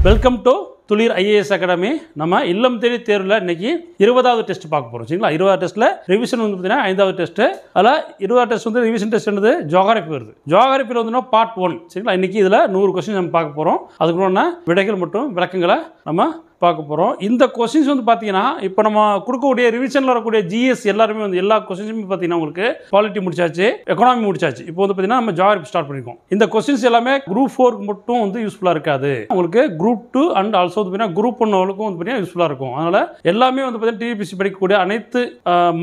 Welcome to துளிர் IAS academy. நம்ம இல்லம் தேடி தேர்வில் இன்னைக்கு 20வது டெஸ்ட் பார்க்க போகிறோம். சரிங்களா? 20வது டெஸ்ட்டில் ரிவிஷன் வந்து பார்த்தீங்கன்னா 5வது டெஸ்ட்டு. அதில் 20வது டெஸ்ட் வந்து ரிவிஷன் டெஸ்ட் என்னது ஜியோகிராஃபி வருது. ஜியோகிராஃபியில் வந்து பார்ட் 1. சரிங்களா? இன்றைக்கி இதில் 100 கொஸ்டின் நம்ம பார்க்க போகிறோம். அதுக்குள்ள விடைகள் மற்றும் விளக்கங்களை நம்ம பார்க்க போகிறோம். இந்த கொஸ்டின்ஸ் வந்து பார்த்தீங்கன்னா இப்போ நம்ம கொடுக்கக்கூடிய ரிவிஷனில் வரக்கூடிய ஜிஎஸ் எல்லாருமே வந்து எல்லா கொஸ்டின்ஸுமே பார்த்தீங்கன்னா உங்களுக்கு பாலிட்டி முடிச்சாச்சு, எக்கனாமி முடிச்சாச்சு. இப்போ வந்து பார்த்தீங்கன்னா நம்ம ஜியோகிராஃபி ஸ்டார்ட் பண்ணிருக்கோம். இந்த கொஸ்டின்ஸ் எல்லாமே குரூப் 4 மட்டும் வந்து யூஸ்ஃபுல்லாக இருக்காது. உங்களுக்கு குரூப் 2 அண்ட் ஆல்சோ வந்து பார்த்தீங்கன்னா குரூப் 1 வந்து பார்த்தீங்கன்னா யூஸ்ஃபுல்லாக இருக்கும். அதனால் எல்லாமே வந்து பார்த்தீங்கன்னா டிபிசி படிக்கக்கூடிய அனைத்து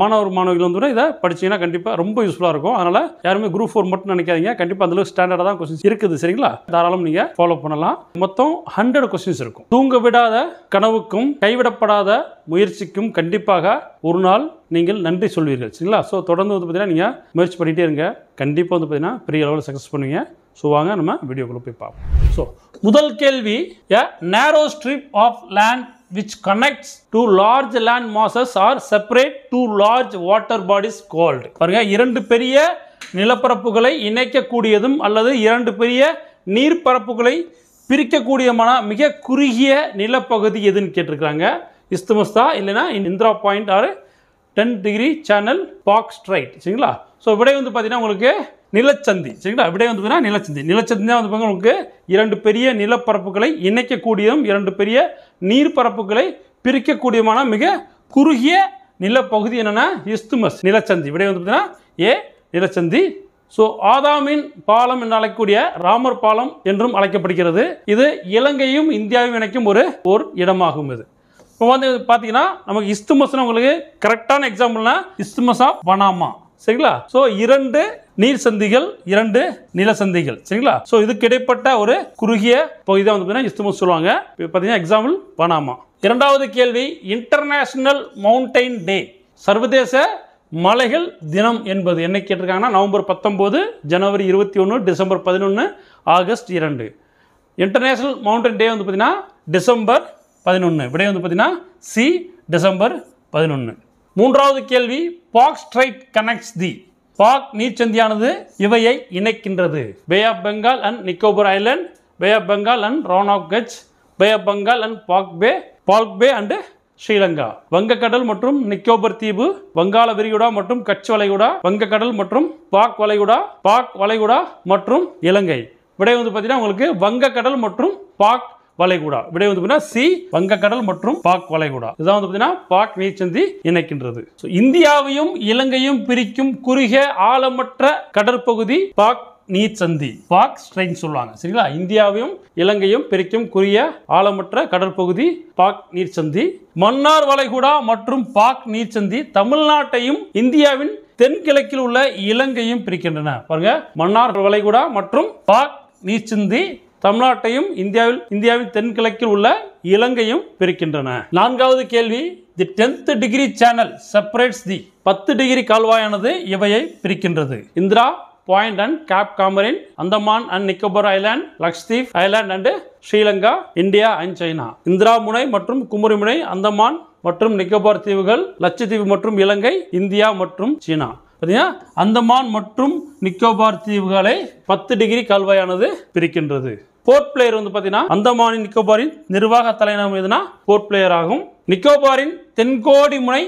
மாணவர்கள் வந்து இதை படிச்சீங்கன்னா கண்டிப்பாக ரொம்ப யூஸ்ஃபுல்லாக இருக்கும். அதனால் யாருமே குரூப் 4 மட்டும் நினைக்காதீங்க. கண்டிப்பாக அந்த ஸ்டாண்டர்டாக தான் கொஸ்டின்ஸ் இருக்குது. சரிங்களா? தாராளம் நீங்கள் ஃபாலோ பண்ணலாம். மொத்தம் 100 கொஸ்டின்ஸ் இருக்கும். தூங்க விடாத கனவுக்கும் கைவிடப்படாத முயற்சிக்கும் கண்டிப்பாக ஒரு நாள் நீங்கள் நன்றி சொல்வீர்கள். சரிங்களா? ஸோ தொடர்ந்து வந்து பார்த்தீங்கன்னா நீங்கள் முயற்சி பண்ணிகிட்டே இருங்க. கண்டிப்பாக வந்து பார்த்தீங்கன்னா பெரிய அளவில் சக்ஸஸ் பண்ணுவீங்க. ஸோ வாங்க நம்ம வீடியோக்குள்ளே போய் பார்ப்போம். ஸோ முதல் கேள்வி, a narrow strip of land which connects two large land masses or separate two large water bodies called. பாருங்க, 2 பெரிய நிலப்பரப்புகளை இணைக்கக்கூடியதும் அல்லது 2 பெரிய நீர்ப்பரப்புகளை பிரிக்கக்கூடியமான மிக குறுகிய நிலப்பகுதி எதுன்னு கேட்டிருக்காங்க. இஸ்துமஸ் தான், இல்லைன்னா Indira point or 10 degree channel Palk strait. சரிங்களா? ஸோ விடை வந்து பார்த்தீங்கன்னா உங்களுக்கு நிலச்சந்தி. சரிங்களா? விடை வந்து பார்த்தீங்கன்னா நிலச்சந்தி. நிலச்சந்தி தான் வந்து பார்த்தீங்கன்னா உங்களுக்கு 2 பெரிய நிலப்பரப்புகளை இணைக்கக்கூடியதும் 2 பெரிய நீர்ப்பரப்புகளை பிரிக்கக்கூடியமான மிக குறுகிய நிலப்பகுதி என்னென்னா இஸ்துமஸ், நிலச்சந்தி. விடை வந்து பார்த்தீங்கன்னா ஏ, நிலச்சந்தி. ஸோ ஆதாமின் பாலம் என்று அழைக்கக்கூடிய ராமர் பாலம் என்றும் அழைக்கப்படுகிறது. இது இலங்கையும் இந்தியாவையும் இணைக்கும் ஒரு இடமாகும். இது இப்போ வந்து பார்த்தீங்கன்னா நமக்கு இஸ்துமஸ்னா உங்களுக்கு கரெக்டான எக்ஸாம்பிள்னா இஸ்துமஸ் ஆஃப் பனாமா. சரிங்களா? ஸோ 2 நீர் சந்திகள், 2 நிலசந்திகள். சரிங்களா? ஸோ இதுக்கு இடைப்பட்ட ஒரு குறுகிய பகுதி தான் வந்து பார்த்தீங்கன்னா இஸ்துமஸ் சொல்லுவாங்க. இப்போ பார்த்தீங்கன்னா எக்ஸாம்பிள் பனாமா. 2வது கேள்வி, இன்டர்நேஷனல் மவுண்டைன் டே, சர்வதேச மலைகள் தினம் என்பது என்ன கேட்டிருக்காங்கன்னா நவம்பர் 19, ஜனவரி 21, டிசம்பர் 11, ஆகஸ்ட் 2. இன்டர்நேஷனல் மவுண்டன் டே வந்து பார்த்தீங்கன்னா டிசம்பர் 11. விடை வந்து பார்த்தீங்கன்னா சி, டிசம்பர் 11. 3வது கேள்வி, Palk strait connects the, Palk நீர்ச்சந்தியானது இவையை இணைக்கின்றது. Bay of Bengal and Nicobar island, bay of Bengal and Rann of Kutch, bay of Bengal and Palk bay and Sri Lanka. வங்கக்கடல் மற்றும் நிக்கோபர் தீவு, வங்காள விரிகுடா மற்றும் கட்ச் வளைகுடா, வங்கக்கடல் மற்றும் பாக் வளைகுடா மற்றும் இலங்கை. விடை வந்து பார்த்தீங்கன்னா உங்களுக்கு வங்கக்கடல் மற்றும் பாக் வளைகுடா. விடை வந்து பார்த்தீங்கன்னா சி, வங்கக்கடல் மற்றும் பாக் வளைகுடா. இதுதான் வந்து பார்த்தீங்கன்னா பாக் நீர்ச்சந்தி இணைக்கின்றது. இந்தியாவையும் இலங்கையும் பிரிக்கும் குறுகிய ஆழமற்ற கடற்பகுதி பாக் நீர்ச்சந்தி, பார்க் ஸ்ட்ரைட் சொல்லுவாங்க. சரிங்களா? இந்தியாவையும் இலங்கையும் பிரிக்கும் குறுகிய ஆழமற்ற கடற்பகுதி பாக் நீர்ச்சந்தி. மன்னார் வளைகுடா மற்றும் பாக் நீர்ச்சந்தி தமிழ்நாட்டையும் இந்தியாவின் தென்கிழக்கில் உள்ள இலங்கையும் பிரிக்கின்றன. பாருங்க, மன்னார் வளைகுடா மற்றும் பாக் நீர்ச்சந்தி தமிழ்நாட்டையும் இந்தியாவின் தென்கிழக்கில் உள்ள இலங்கையும் பிரிக்கின்றன. 4வது கேள்வி, the 10th degree channel separates the, 10 degree கால்வாயானது இவையை பிரிக்கின்றது. Indira point and cape Comorin, Andaman and Nicobar island, Lakshadweep island and Sri Lanka, India and China. Indira முனை மற்றும் குமரி முனை அந்தமான் மற்றும் நிக்கோபார் தீவுகள், லட்சத்தீவு மற்றும் இலங்கை, இந்தியா மற்றும் சீனா. பார்த்தீங்கன்னா அந்தமான் மற்றும் நிக்கோபார் தீவுகளை 10 டிகிரி கால்வாயானது பிரிக்கின்றது. போர்ட் பிளேயர் வந்து பார்த்தீங்கன்னா அந்தமானின் நிக்கோபாரின் நிர்வாக தலைநகரம் எதுனா போர்ட் பிளேயர் ஆகும். நிக்கோபாரின் தென்கோடி முனை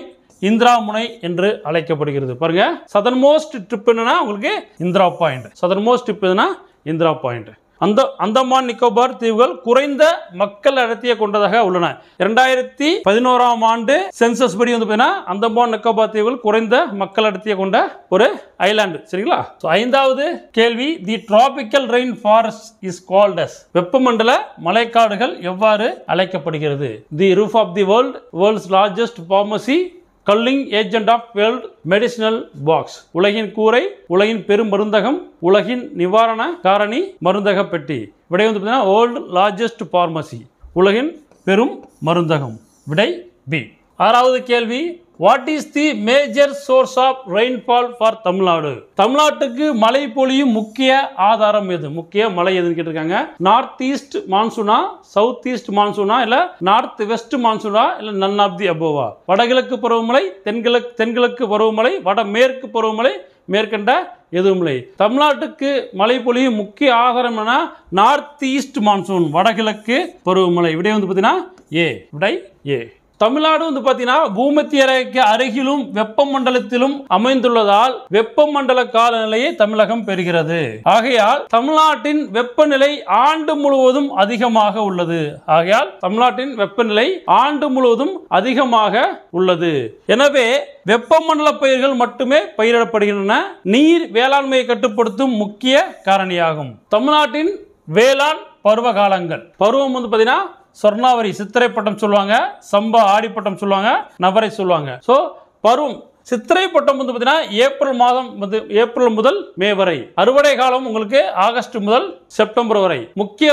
இந்திரா முனை என்று அழைக்கப்படுகிறது. பாருங்க, சதர்ன் மோஸ்ட் ட்ரிப் என்னன்னா உங்களுக்கு Indira point. Southern most trip எதுனா இந்திரா பாயிண்ட். அந்தமான் நிக்கோபார் தீவுகள் குறைந்த மக்கள் அடர்த்தியை கொண்டதாக உள்ளன. 2011ஆம் ஆண்டு சென்சஸ் படி வந்து பார்த்தீங்கன்னா அந்தமான் நிக்கோபார் தீவுகள் குறைந்த மக்கள் அடர்த்தியை கொண்ட ஒரு ஐலாண்டு. சரிங்களா? 5வது கேள்வி, the tropical rain forest is called as, வெப்பமண்டல மலைக்காடுகள் எவ்வாறு அழைக்கப்படுகிறது? The roof of the world's largest pharmacy, calling agent of world medicinal box, உலகின் கூரை, உலகின் பெரும் மருந்தகம், உலகின் நிவாரண காரணி மருந்தக பெட்டி. விடை வந்து பார்த்தீங்கன்னா வேர்ல்ட் லார்ஜஸ்ட் பார்மசி, உலகின் பெரும் மருந்தகம். விடை பி. 6வது கேள்வி, what is the major source of rainfall for Tamil Nadu? தமிழ்நாட்டுக்கு மழை பொழியும் முக்கிய ஆதாரம் எது? முக்கிய மழை எதுன்னு கேட்டிருக்காங்க. நார்த் ஈஸ்ட் மான்சூனா, சவுத் ஈஸ்ட் மான்சூனா, இல்ல நார்த் வெஸ்ட் மான்சூனா, இல்ல நன் ஆஃப் தி அபோவா? வடகிழக்கு பருவமழை, தென்கிழக்கு பருவமழை, வடமேற்கு பருவமழை, மேற்கண்ட எதுவும் இல்லை. தமிழ்நாட்டுக்கு மழை பொழியும் முக்கிய ஆதாரம் என நார்த் ஈஸ்ட் மான்சூன், வடகிழக்கு பருவமழை. விடை வந்து பார்த்தீங்கன்னா ஏ. விடை ஏ. தமிழ்நாடு வந்து பார்த்தீங்கன்னா பூமத்திய ரேகைக்கு அருகிலும் வெப்பமண்டலத்திலும் அமைந்துள்ளதால் வெப்பமண்டல காலநிலையை தமிழகம் பெறுகிறது. ஆகையால் தமிழ்நாட்டின் வெப்பநிலை ஆண்டு முழுவதும் அதிகமாக உள்ளது. எனவே வெப்பமண்டல பயிர்கள் மட்டுமே பயிரிடப்படுகின்றன. நீர் வேளாண்மையை கட்டுப்படுத்தும் முக்கிய காரணியாகும். தமிழ்நாட்டின் வேளாண் பருவ காலங்கள். பருவம் வந்து பார்த்தீங்கன்னா சொர்ணாவரி, சித்திரை பட்டம் சொல்லுவாங்க, சம்பா ஆடிப்பட்டம் சொல்லுவாங்க, நவரை சொல்லுவாங்க. ஸோ பருவம் சித்திரை பட்டம் வந்து பார்த்தீங்கன்னா ஏப்ரல் மாதம் ஏப்ரல் முதல் மே வரை. அறுவடை காலம் உங்களுக்கு ஆகஸ்ட் முதல் செப்டம்பர் வரை. முக்கிய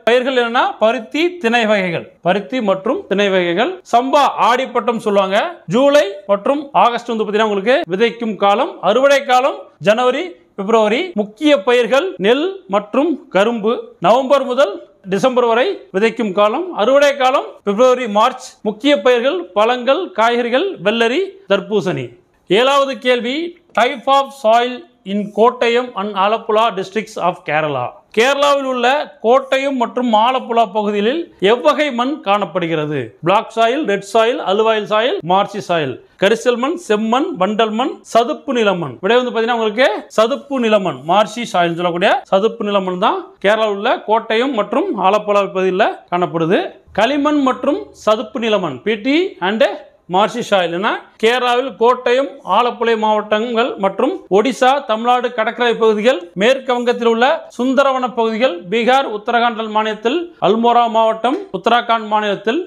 பயிர்கள் என்னன்னா பருத்தி, திணை வகைகள். பருத்தி மற்றும் திணை வகைகள். சம்பா ஆடிப்பட்டம் சொல்லுவாங்க. ஜூலை மற்றும் ஆகஸ்ட் வந்து பார்த்தீங்கன்னா உங்களுக்கு விதைக்கும் காலம். அறுவடை காலம் ஜனவரி பிப்ரவரி. முக்கிய பயிர்கள் நெல் மற்றும் கரும்பு. நவம்பர் முதல் டிசம்பர் வரை விதைக்கும் காலம். அறுவடை காலம் பிப்ரவரி மார்ச். முக்கிய பயிர்கள் பழங்கள், காய்கறிகள், வெள்ளரி, தர்பூசணி. 7வது கேள்வி, type of soil in Kottayam and Alappuzha districts of Kerala. கேரளாவில் உள்ள கோட்டயம் மற்றும் ஆலப்புழா பகுதிகளில் எவ்வகை மண் காணப்படுகிறது? Black soil, red soil, alluvial soil, marshy soil. கரிசல் மண், செம்மண், வண்டல் மண், சதுப்பு நிலமண். விட வந்து பார்த்தீங்கன்னா உங்களுக்கு சதுப்பு நிலமண், மார்சி சாயில் சொல்லக்கூடிய சதுப்பு நிலமண் தான் கேரளாவில் உள்ள கோட்டயம் மற்றும் ஆலப்புழா பகுதியில் காணப்படுது. களிமண் மற்றும் சதுப்பு நிலமண், பிடி அண்ட் மார்சி சாயில் என கேரளாவில் கோட்டயம், ஆலப்புழை மாவட்டங்கள் மற்றும் ஒடிசா, தமிழ்நாடு கடற்கரை பகுதிகள், மேற்கு வங்கத்தில் உள்ள சுந்தரவன பகுதிகள், பீகார், உத்தரகாண்ட் மாநிலத்தில் அல்மோரா மாவட்டம், உத்தராகண்ட் மாநிலத்தில்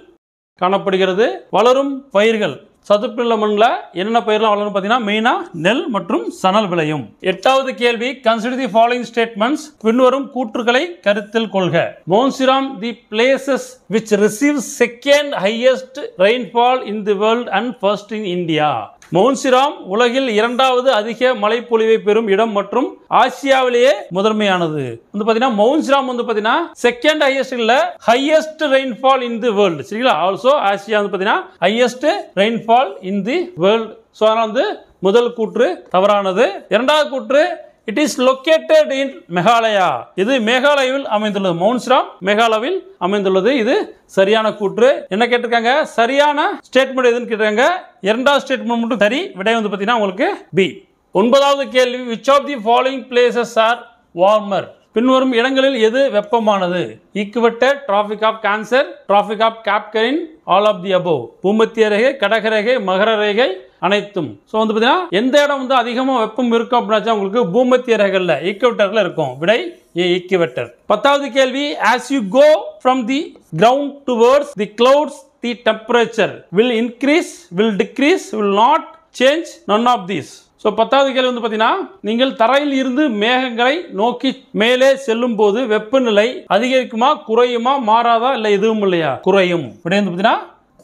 காணப்படுகிறது. வளரும் பயிர்கள் சதுப்பு நில மண்ணில் என்னென்ன பயிரெலாம் வளரும் பார்த்தீங்கன்னா மெயினா நெல் மற்றும் சணல் விளையும். 8வது கேள்வி, கன்சிடர் தி ஃபாலோயிங் ஸ்டேட்மெண்ட்ஸ். பின்வரும் கூற்றுகளை கருத்தில் கொள்க. Mawsynram the places which receives second highest rainfall in the world and first in India. மௌன்சிராம் உலகில் 2வது அதிக மழைப்பொழிவை பெறும் இடம் மற்றும் ஆசியாவிலேயே முதன்மையானது. வந்து பார்த்தீங்கன்னா மௌன்சிராம் வந்து பார்த்தீங்கன்னா செகண்ட் ஹையஸ்ட் இல்ல, ஹையஸ்ட் ரெயின்ஃபால் இன் தி வேர்ல்டு. சரிங்களா? ஆல்சோ ஆசியா வந்து பார்த்தீங்கன்னா highest rainfall in the world. So அதனால் வந்து முதல் கூற்று தவறானது. 2வது கூற்று, இட் இஸ் லொக்கேட்டட் இன் மேகாலயா. இது மேகாலயாவில் அமைந்துள்ளது. மௌன்சிராம் மேகாலயாவில் அமைந்துள்ளது. இது சரியான கூற்று. என்ன கேட்டிருக்காங்க? சரியான ஸ்டேட்மெண்ட் எதுன்னு கேட்டிருக்காங்க. 2வது ஸ்டேட்மெண்ட் மட்டும் சரி. விடை வந்து பார்த்தீங்கன்னா உங்களுக்கு பி. 9வது கேள்வி, which of the following places are warmer? பின்வரும் இடங்களில் எது வெப்பமானது? Equator, tropic of cancer, tropic of Capricorn, all of the above. பூமத்திய ரேகை, கடக ரேகை, மகர ரேகை அனைத்தும். ஸோ வந்து பார்த்தீங்கன்னா எந்த இடம் வந்து அதிகமாக வெப்பம் இருக்கும் அப்படின்னா உங்களுக்கு பூமத்திய ரேகையில் ஈக்குவெட்டரில் இருக்கும். விடை ஏ, ஈக்குவெட்டர். 10வது கேள்வி, as you go from the ground towards the clouds, the temperature will increase, will decrease, will not change, none of these. So 10வது கேள்வி வந்து பார்த்தீங்கன்னா நீங்கள் தரையில் இருந்து மேகங்களை நோக்கி மேலே செல்லும் போது வெப்பநிலை அதிகரிக்குமா, குறையுமா, மாறாதா, இல்லை எதுவும் இல்லையா? குறையும். விடை வந்து பார்த்தீங்கன்னா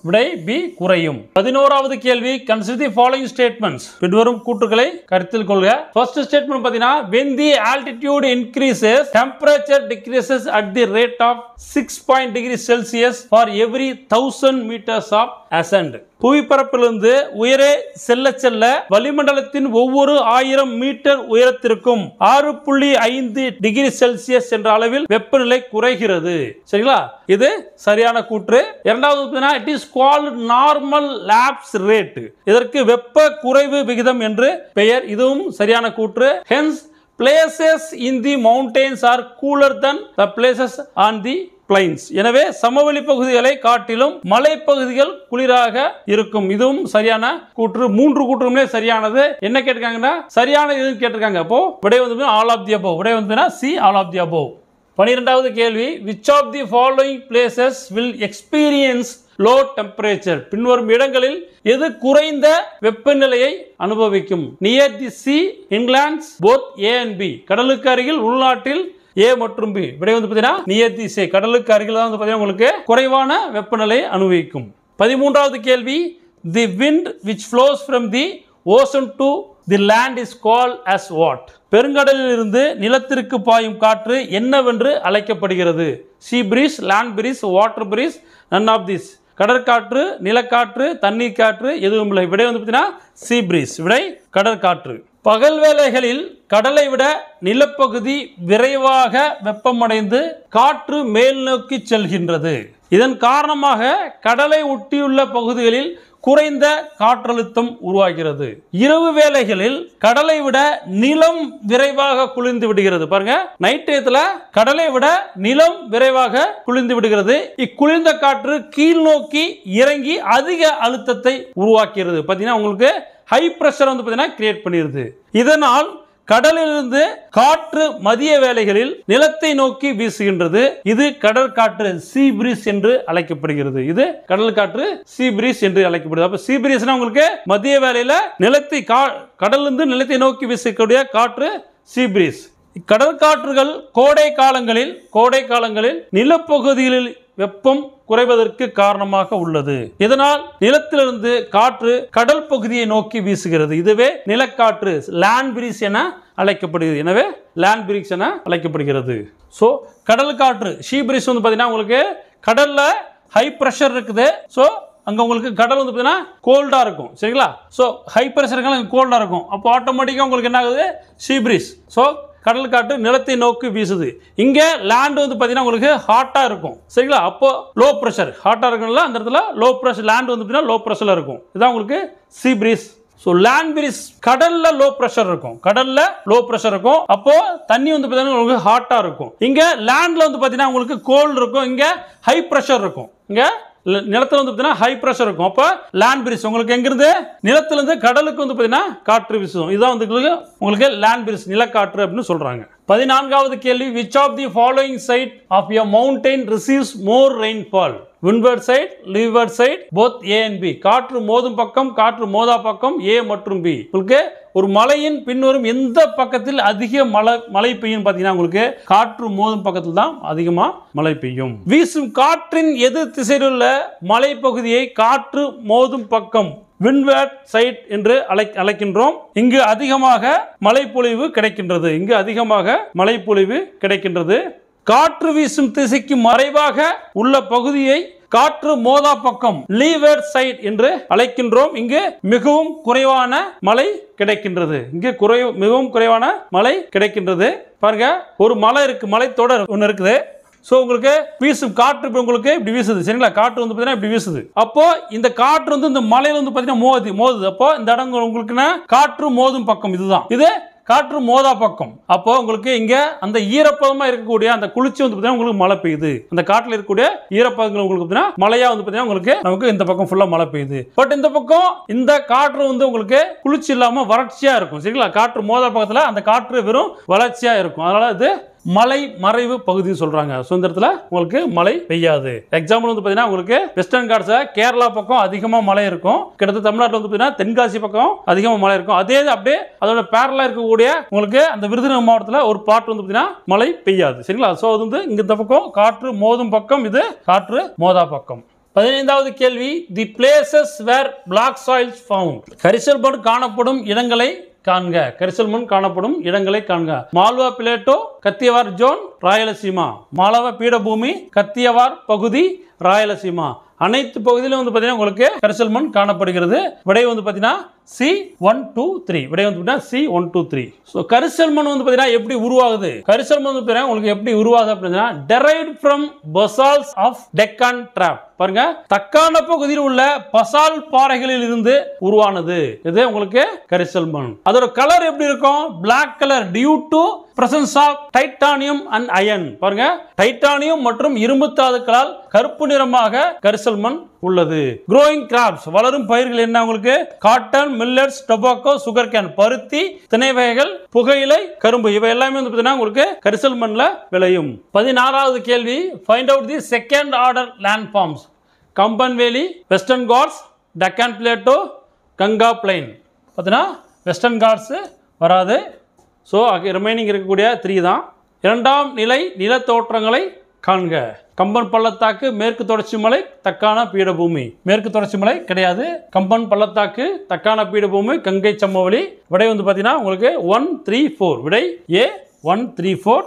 விடை பி, குறையும். 11வது கேள்வி, கன்சிடர் தி ஃபாலோயிங் ஸ்டேட்மெண்ட்ஸ். பின்வரும் கூற்றுகளை கருத்தில் கொள்க. ஃபர்ஸ்ட் ஸ்டேட்மெண்ட் பார்த்தீங்கன்னா when the altitude increases, temperature decreases at the rate of 6 degrees Celsius for every 1000 meters of ascent. புவிப்பரப்பிலிருந்து உயரே செல்ல செல்ல வளிமண்டலத்தின் ஒவ்வொரு 1000 மீட்டர் உயரத்திற்கும் 6.5 டிகிரி செல்சியஸ் என்ற அளவில் வெப்பநிலை குறைகிறது. சரிங்களா? இது சரியான கூற்று. 2வது it is called normal lapse rate. இதற்கு வெப்ப குறைவு விகிதம் என்று பெயர். இதுவும் சரியான கூற்று. Hence places in the mountains are cooler than the places on the plains. எனவே சமவெளி பகுதிகளை காட்டிலும் மலைப்பகுதிகள் குளிராக இருக்கும். இதுவும் சரியான கூற்று. 3 கூற்றுமே சரியானது. என்ன கேட்டிருக்காங்கன்னா சரியான இதுன்னு கேட்டிருக்காங்க. அப்போ விடை வந்து ஆல் ஆஃப் தி அபோவ். விடை வந்து C, all of the above. 12வது கேள்வி, which of the following places will experience low temperature? பின்வரும் இடங்களில் எது குறைந்த வெப்பநிலையை அனுபவிக்கும்? Near the sea, inlands, both A and B. கடலுக்கு அருகில், உள்நாட்டில், ஏ மற்றும் பி. விடை வந்து பார்த்தீங்கன்னா நியர் தி சி, கடலுக்கு அருகில் தான் வந்து பார்த்தீங்கன்னா உங்களுக்கு குறைவான வெப்பநிலை அனுபவிக்கும். 13வது கேள்வி, தி wind which flows from the ocean to the land is called as what? பெருங்கடலில் இருந்து நிலத்திற்கு பாயும் காற்று என்னவென்று அழைக்கப்படுகிறது? Sea breeze, land breeze, water breeze, none of this. கடற்காற்று, நிலக்காற்று, தண்ணீர் காற்று, எதுவும் இல்லை. விடை வந்து பார்த்தீங்கன்னா சி பிரீஸ். விடை கடற்காற்று. பகல் வேளைகளில் கடலை விட நிலப்பகுதி விரைவாக வெப்பமடைந்து காற்று மேல் நோக்கி செல்கின்றது. இதன் காரணமாக கடலை ஒட்டியுள்ள பகுதிகளில் குறைந்த காற்றழுத்தம் உருவாகிறது. இரவு வேளைகளில் கடலை விட நிலம் விரைவாக குளிர்ந்து விடுகிறது. பாருங்க, நைட் டயத்துல கடலை விட நிலம் விரைவாக குளிர்ந்து விடுகிறது. இக்குளிர்ந்த காற்று கீழ் நோக்கி இறங்கி அதிக அழுத்தத்தை உருவாக்குகிறது. பாத்தீங்கன்னா உங்களுக்கு ஹை பிரஷர் வந்து பாத்தீங்கன்னா கிரியேட் பண்ணிடுது. இதனால் கடலிலிருந்து காற்று மதிய வேளைகளில் நிலத்தை நோக்கி வீசுகின்றது. இது கடல் காற்று சீ பிரீஸ் என்று அழைக்கப்படுகிறது. இது கடல் காற்று சீ பிரீஸ் என்று அழைக்கப்படுகிறது. அப்ப சீ பிரீஸ்னா உங்களுக்கு மதிய வேளையில நிலத்தை கடலிலிருந்து நிலத்தை நோக்கி வீசக்கூடிய காற்று சீ பிரீஸ். கடல் காற்றுகள் கோடை காலங்களில் நிலப்பகுதிகளில் வெப்பம் குறைவதற்கு காரணமாக உள்ளது. இதனால் நிலத்திலிருந்து காற்று கடல் பகுதியை நோக்கி வீசுகிறது. இதுவே நிலக்காற்று லேண்ட் பிரீஸ் என அழைக்கப்படுகிறது. எனவே லேண்ட் பிரீஸ் என அழைக்கப்படுகிறது. ஸோ கடல் காற்று ஷீ பிரீஸ் வந்து பார்த்தீங்கன்னா உங்களுக்கு கடல்ல ஹை ப்ரெஷர் இருக்குது. ஸோ அங்கே உங்களுக்கு கடல் வந்து பார்த்தீங்கன்னா கோல்டாக இருக்கும். சரிங்களா? ஸோ ஹை ப்ரெஷருக்கான கோல்டாக இருக்கும். அப்போ ஆட்டோமேட்டிக்காக உங்களுக்கு என்ன ஆகுது? She breeze. ஸோ கடல் காற்று நிலத்தை நோக்கி வீசுது. இங்க லேண்ட் வந்து பாத்தீங்கன்னா உங்களுக்கு ஹாட்டா இருக்கும். சரிங்களா? அப்போ லோ பிரஷர் ஹாட்டா இருக்கும்ல, அந்த இடத்துல லோ பிரஷர் லேண்ட் வந்து பாத்தீங்கன்னா லோ பிரஷர்ல இருக்கும். இதான் உங்களுக்கு sea breeze. So land breeze கடல்ல லோ பிரஷர் இருக்கும். அப்போ தண்ணி வந்து பாத்தீங்கன்னா உங்களுக்கு ஹாட்டா இருக்கும். இங்க லேண்ட்ல வந்து பாத்தீங்கன்னா உங்களுக்கு கோல்டு இருக்கும். இங்க ஹை பிரஷர் இருக்கும். இங்க நிலத்துல வந்து பாத்தீங்கன்னா ஹை பிரஷர் இருக்கும். அப்ப லேண்ட் பிரீஸ் உங்களுக்கு எங்க இருந்து நிலத்துல இருந்து கடலுக்கு வந்து பாத்தீங்கன்னா காற்று வீசும். இதுதான் வந்து உங்களுக்கு லேண்ட் பிரீஸ் நிலக்காற்று அப்படின்னு சொல்றாங்க. 14வது கேள்வி, which of the following side of a mountain receives more rainfall? windward side, leeward side, both A and B. காற்று மோதும் பக்கம், காற்று மோதா பக்கம் A மற்றும் B. உங்களுக்கு ஒரு மலையின் பின்வரும் எந்த பக்கத்தில் அதிக மழை பெய்யும் பார்த்தீங்கன்னா உங்களுக்கு காற்று மோதும் பக்கத்தில் தான் அதிகமா மழை பெய்யும். வீசும் காற்றின் எதிர் திசையில் உள்ள மலைப்பகுதியை காற்று மோதும் பக்கம் windward side என்று அழைக்கின்றோம். இங்கு அதிகமாக மழைப்பொழிவு கிடைக்கின்றது. காற்று வீசும் திசைக்கு மறைவாக உள்ள பகுதியை காற்று மோதா பக்கம் leeward side என்று அழைக்கின்றோம். இங்கு மிகவும் குறைவான மழை கிடைக்கின்றது. பாருங்க, ஒரு மலை இருக்கு, மலைத்தொடர் ஒன்று இருக்குது. சோ உங்களுக்கு வீசும் காற்று உங்களுக்கு இப்படி வீசுது. சரிங்களா? காற்று வந்து பாத்தீங்கன்னா இப்படி வீசுது. அப்போ இந்த காற்று வந்து இந்த மலையில வந்து பாத்தீங்கன்னா மோதுது. அப்போ இந்த இடம் உங்களுக்கு காற்று மோதும் பக்கம் இதுதான். இது காற்று மோதா பக்கம். அப்போ உங்களுக்கு இங்க அந்த ஈரப்பதமா இருக்கக்கூடிய அந்த குளிர்ச்சி வந்து பாத்தீங்கன்னா உங்களுக்கு மழை பெய்யுது. அந்த காட்டுல இருக்கக்கூடிய ஈரப்பதங்கள் உங்களுக்கு பாத்தீங்கன்னா மழையா வந்து பாத்தீங்கன்னா உங்களுக்கு நமக்கு இந்த பக்கம் ஃபுல்லா மழை பெய்யுது. பட் இந்த பக்கம் இந்த காற்று வந்து உங்களுக்கு குளிர்ச்சி இல்லாம வறட்சியா இருக்கும். சரிங்களா? காற்று மோதா பக்கத்துல அந்த காற்று வெறும் வறட்சியா இருக்கும். அதனால இது மலை மறைவு பகுதி சொல்றாங்க. சுதந்திரத்துல உங்களுக்கு மழை பெய்யாது. எக்ஸாம்பிள் வந்து பாத்தீங்கன்னா உங்களுக்கு வெஸ்டர்ன் காட்ஸ்ல கேரளா பக்கம் அதிகமா மழை இருக்கும். கிட்டத்தட்ட தமிழ்நாட்டில் வந்து பாத்தீங்கன்னா தென்காசி பக்கம் அதிகமா மழை இருக்கும். அதே அப்படியே அதோட பேரலா இருக்கக்கூடிய உங்களுக்கு அந்த விருதுநகர் மாவட்டத்தில் ஒரு பார்ட் வந்து பாத்தீங்கன்னா மழை பெய்யாது. சரிங்களா? சோ அது வந்து இங்க இந்த பக்கம் காற்று மோதும் பக்கம், இது காற்று மோதா பக்கம். 15வது கேள்வி, the places where black soils found. கரிசல் மண் காணப்படும் இடங்களை காண்க. Malwa plateau, Kathiawar zone, Rayalaseema. மாலவ பீடபூமி, கத்தியவார் பகுதி, ராயலசீமா. அனைத்து பகுதியிலும் வந்து பாத்தீங்கன்னா உங்களுக்கு கரிசல் மண் காணப்படுகிறது. விடை வந்து பாத்தீங்கன்னா C123. விடை வந்து பாத்தீங்கன்னா C123. சோ கரிசல் மண் வந்து பாத்தீங்கன்னா எப்படி உருவாகுது? கரிசல் மண் வந்து பாத்தீங்கன்னா உங்களுக்கு எப்படி உருவாகுது அப்படின்னா derived from basalts of Deccan Trap. பாருங்க, தக்கான பகுதியில் உள்ள பசால் பாறைகளில் இருந்து உருவானது. இது உங்களுக்கு கரிசல் மண். அதோட கலர் எப்படி இருக்கும்? Black color due to presence of titanium and iron. பாருங்க, டைட்டானியம் மற்றும் இரும்பு தாதுக்களால் கருப்பு நிறமாக கரிசல் மண் உள்ளது. growing crops, வளரும் பயிர்கள் என்ன உங்களுக்கு? Cotton, millets, tobacco, sugar cane, பருத்தி, திணை வகைகள், புகையிலை, கரும்பு. இவை எல்லாமே வந்து பாத்தீங்கன்னா உங்களுக்கு கரிசல் மண்ல விளையும். 16வது கேள்வி, find out the second order landforms. Cumbum valley, western Ghats, Deccan plateau, Ganga plain. பார்த்தீங்கன்னா வெஸ்டர்ன் காட்ஸ் வராது. ஸோ ரிமைனிங் இருக்கக்கூடிய 3 தான். 2ஆம் நிலை நிலத்தோற்றங்களை காண்க. கம்பன் பள்ளத்தாக்கு, மேற்கு தொடர்ச்சி மலை, தக்கான பீடபூமி. மேற்கு தொடர்ச்சி மலை கிடையாது. கம்பன் பள்ளத்தாக்கு, தக்கான பீடபூமி, கங்கை சமவெளி. விடை வந்து பார்த்தீங்கன்னா உங்களுக்கு 134. விடை A 134.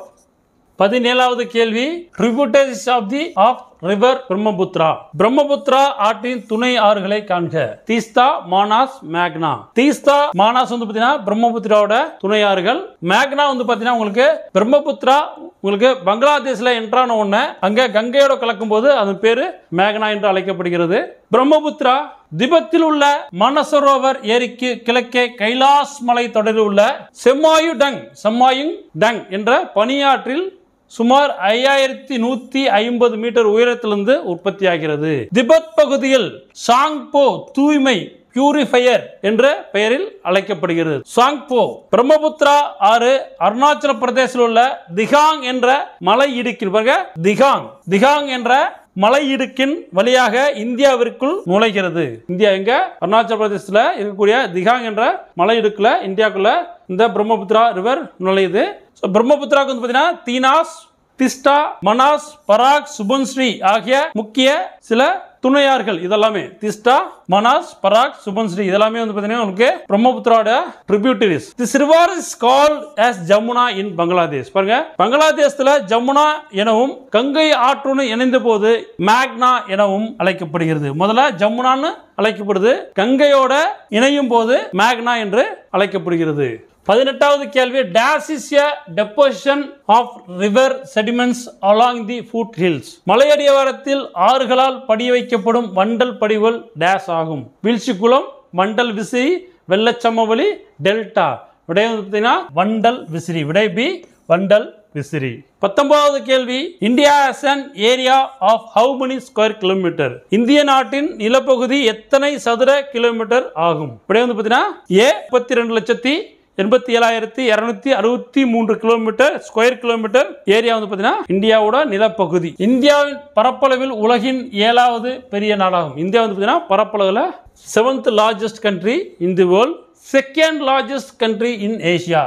17வது கேள்வி, tributaries of river Brahmaputra. Brahmaputra ஆற்றின் துணை ஆறுகளை காண்க. தீஸ்தா, மானாஸ், மேக்னா. தீஸ்தா, மானாஸ் வந்து பாத்தீங்கன்னா பிரம்மபுத்திராவோட துணை ஆறுகள். மேக்னா வந்து பாத்தீங்கன்னா உங்களுக்கு பிரம்மபுத்திரா உங்களுக்கு பங்களாதேஷ்ல என்ட்ரான உடனே அங்க கங்கையோட கலக்கும் போது அது பேரு மேக்னா என்று அழைக்கப்படுகிறது. பிரம்மபுத்திரா திபெத்தில் உள்ள மனசரோவர் ஏரிக்கு கிழக்கே கைலாஸ் மலை தொடரில் உள்ள செம்மாயுங் டங் என்ற பனியாற்றில் சுமார் 5150 மீட்டர் உயரத்திலிருந்து உற்பத்தி ஆகிறது. திபெத் பகுதியில் சாங்போ தூய்மை பியூரிஃபையர் என்ற பெயரில் அழைக்கப்படுகிறது. சாங்போ. பிரம்மபுத்திரா ஆறு அருணாச்சல பிரதேசத்தில் உள்ள திகாங் என்ற மலை இடுக்கில் திகாங் என்ற மலை இடுக்கின் வழியாக இந்தியாவிற்குள் நுழைகிறது. இந்தியா எங்க? அருணாச்சல பிரதேசத்தில் இருக்கக்கூடிய திகாங் என்ற மலை இடுக்குல இந்தியாக்குள்ள இந்த பிரம்மபுத்திரா ரிவர் நுழையுது. பிரம்மபுத்திராவுக்கு வந்து பாத்தீங்கன்னா தீனாஸ், திஸ்டா, மனாஸ், பராக், சுபன்ஸ்ரீ ஆகிய முக்கிய சில துணையார்கள். இதெல்லாமே திஸ்டா, மனாஸ், பராக், சுபன்ஸ்ரீ இதெல்லாமே வந்து பாத்தீங்கன்னா உங்களுக்கு பிரம்மபுத்திராவோட tributaries. This river is called as Jamuna in Bangladesh. பாருங்க, பங்களாதேஷ்ல ஜமுனா எனவும் கங்கை ஆற்றுடன் இணைந்த போது மேக்னா எனவும் அழைக்கப்படுகிறது. முதல்ல ஜமுனான்னு அழைக்கப்படுது, கங்கையோட இணையும் போது மேக்னா என்று அழைக்கப்படுகிறது. 18வது கேள்வி, dash is a deposition of river sediments along the foot hills. மலையடிவாரத்தில் ஆறுகளால் படிய வைக்கப்படும் வண்டல் படிவுகள் டேஷ் ஆகும். வீழ்ச்சிக்குளம், வண்டல் விசிறி, வெள்ளச்சமவெளி, டெல்டா. விடை வந்து பார்த்தீங்கன்னா வண்டல் விசிறி. விடை பி வண்டல் விசிறி. 19வது கேள்வி, India has an area of how many square kilometer? இந்திய நாட்டின் நிலப்பகுதி எத்தனை சதுர கிலோமீட்டர் ஆகும்? விடை வந்து பார்த்தீங்கன்னா ஏ 32,87,263 கிலோமீட்டர் ஸ்கொயர் கிலோமீட்டர் ஏரியா வந்து பார்த்தீங்கன்னா இந்தியாவோட நிலப்பகுதி. இந்தியாவின் பரப்பளவில் உலகின் 7வது பெரிய நாடாகும். இந்தியா வந்து பார்த்தீங்கன்னா பரப்பளவில் 7th largest country in the world, 2nd largest country in Asia.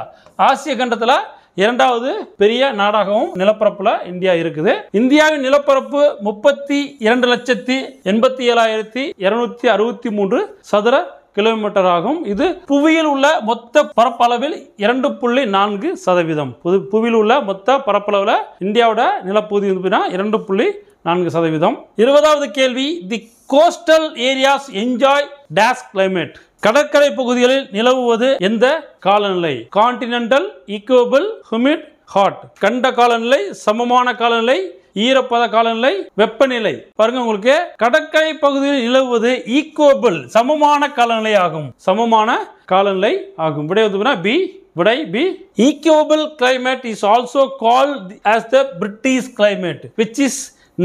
ஆசிய கண்டத்தில் 2வது பெரிய நாடாகவும் நிலப்பரப்புல இந்தியா இருக்குது. இந்தியாவின் நிலப்பரப்பு 32,87,263 சதுர கிலோமீட்டர் ஆகும். இது புவியில் உள்ள மொத்த பரப்பளவில் 2.4%. புவியில் உள்ள மொத்த பரப்பளவில் இந்தியாவோட நிலப்பகுதி 2.4%. 20வது கேள்வி, the coastal areas enjoy dash climate. கடற்கரை பகுதிகளில் நிலவுவது எந்த காலநிலை? Continental, equable, humid, hot. கண்ட காலநிலை, சமமான காலநிலை, ஈரப்பத காலநிலை, வெப்பநிலை. பாருங்க, உங்களுக்கு கடற்கரை பகுதியில் நிலவுவது ஈக்குவபிள் சமமான காலநிலை ஆகும். சமமான காலநிலை ஆகும். விடை வந்து பி. விடை B. Equable climate is also called as the British climate which is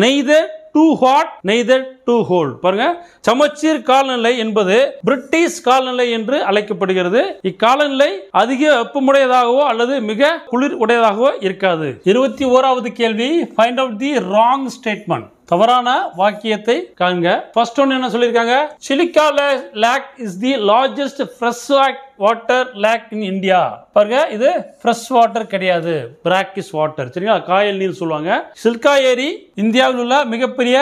neither too hot neither too cold. பாருங்க, சமச்சீர் காலநிலை என்பது பிரிட்டிஷ் காலநிலை என்று அழைக்கப்படுகிறது. இக்காலநிலை அதிக வெப்பமுடையதாகவோ அல்லது மிக குளிர் உடையதாகவோ இருக்காது. 21வது கேள்வி, find out the wrong statement. தவறான வாக்கியத்தை காண்க. ஃபர்ஸ்ட் ஒன் என்ன சொல்லிருக்காங்க? Chilika lake is the largest fresh water lake in India. பாருங்க, இது ஃப்ரெஷ் வாட்டர் கிடையாது, பிராக்கிஷ் வாட்டர். சரிங்களா? காயல் நீர் சொல்லுவாங்க. சில்கா ஏரி இந்தியாவில் உள்ள மிகப்பெரிய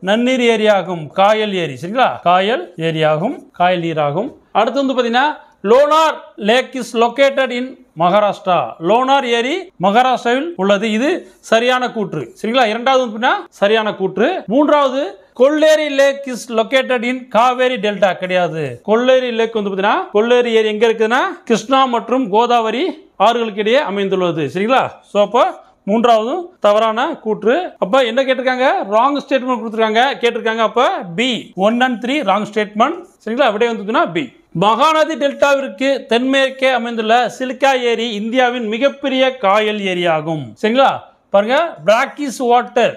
நன்னீர் ஏரியாகும். காயல் ஏரி. சரிங்களா? காயல் ஏரியாகும், காயல் நீராகும். அடுத்து வந்து பாத்தீங்கன்னா Lonar lake is located in Maharashtra. Lonar ஏரி மகாராஷ்டிராவில் உள்ளது. இது சரியான கூற்று. சரிங்களா? 2வது சரியான கூற்று. 3வது Kolleru lake is located in Kaveri delta. கிடையாது. கொல்லேரி லேக் வந்து பாத்தீங்கன்னா கொல்லேரி ஏரி எங்க இருக்குதுன்னா கிருஷ்ணா மற்றும் கோதாவரி ஆறுகளுக்கு இடையே அமைந்துள்ளது. சரிங்களா? சோ அப்போ 3வது தவறான கூற்று. அப்ப என்ன கேட்டிருக்காங்க? ராங் ஸ்டேட்மெண்ட் கொடுத்திருக்காங்க, கேட்டிருக்காங்க. அப்ப பி 1 and 3 ராங் ஸ்டேட்மெண்ட். சரிங்களா? விடை வந்து பி. மகாநதி டெல்டாவிற்கு தென்மேற்கே அமைந்துள்ள சிலிக்கா ஏரி இந்தியாவின் மிகப்பெரிய காயல் ஏரியாகும். சரிங்களா? பாருங்க, brackish water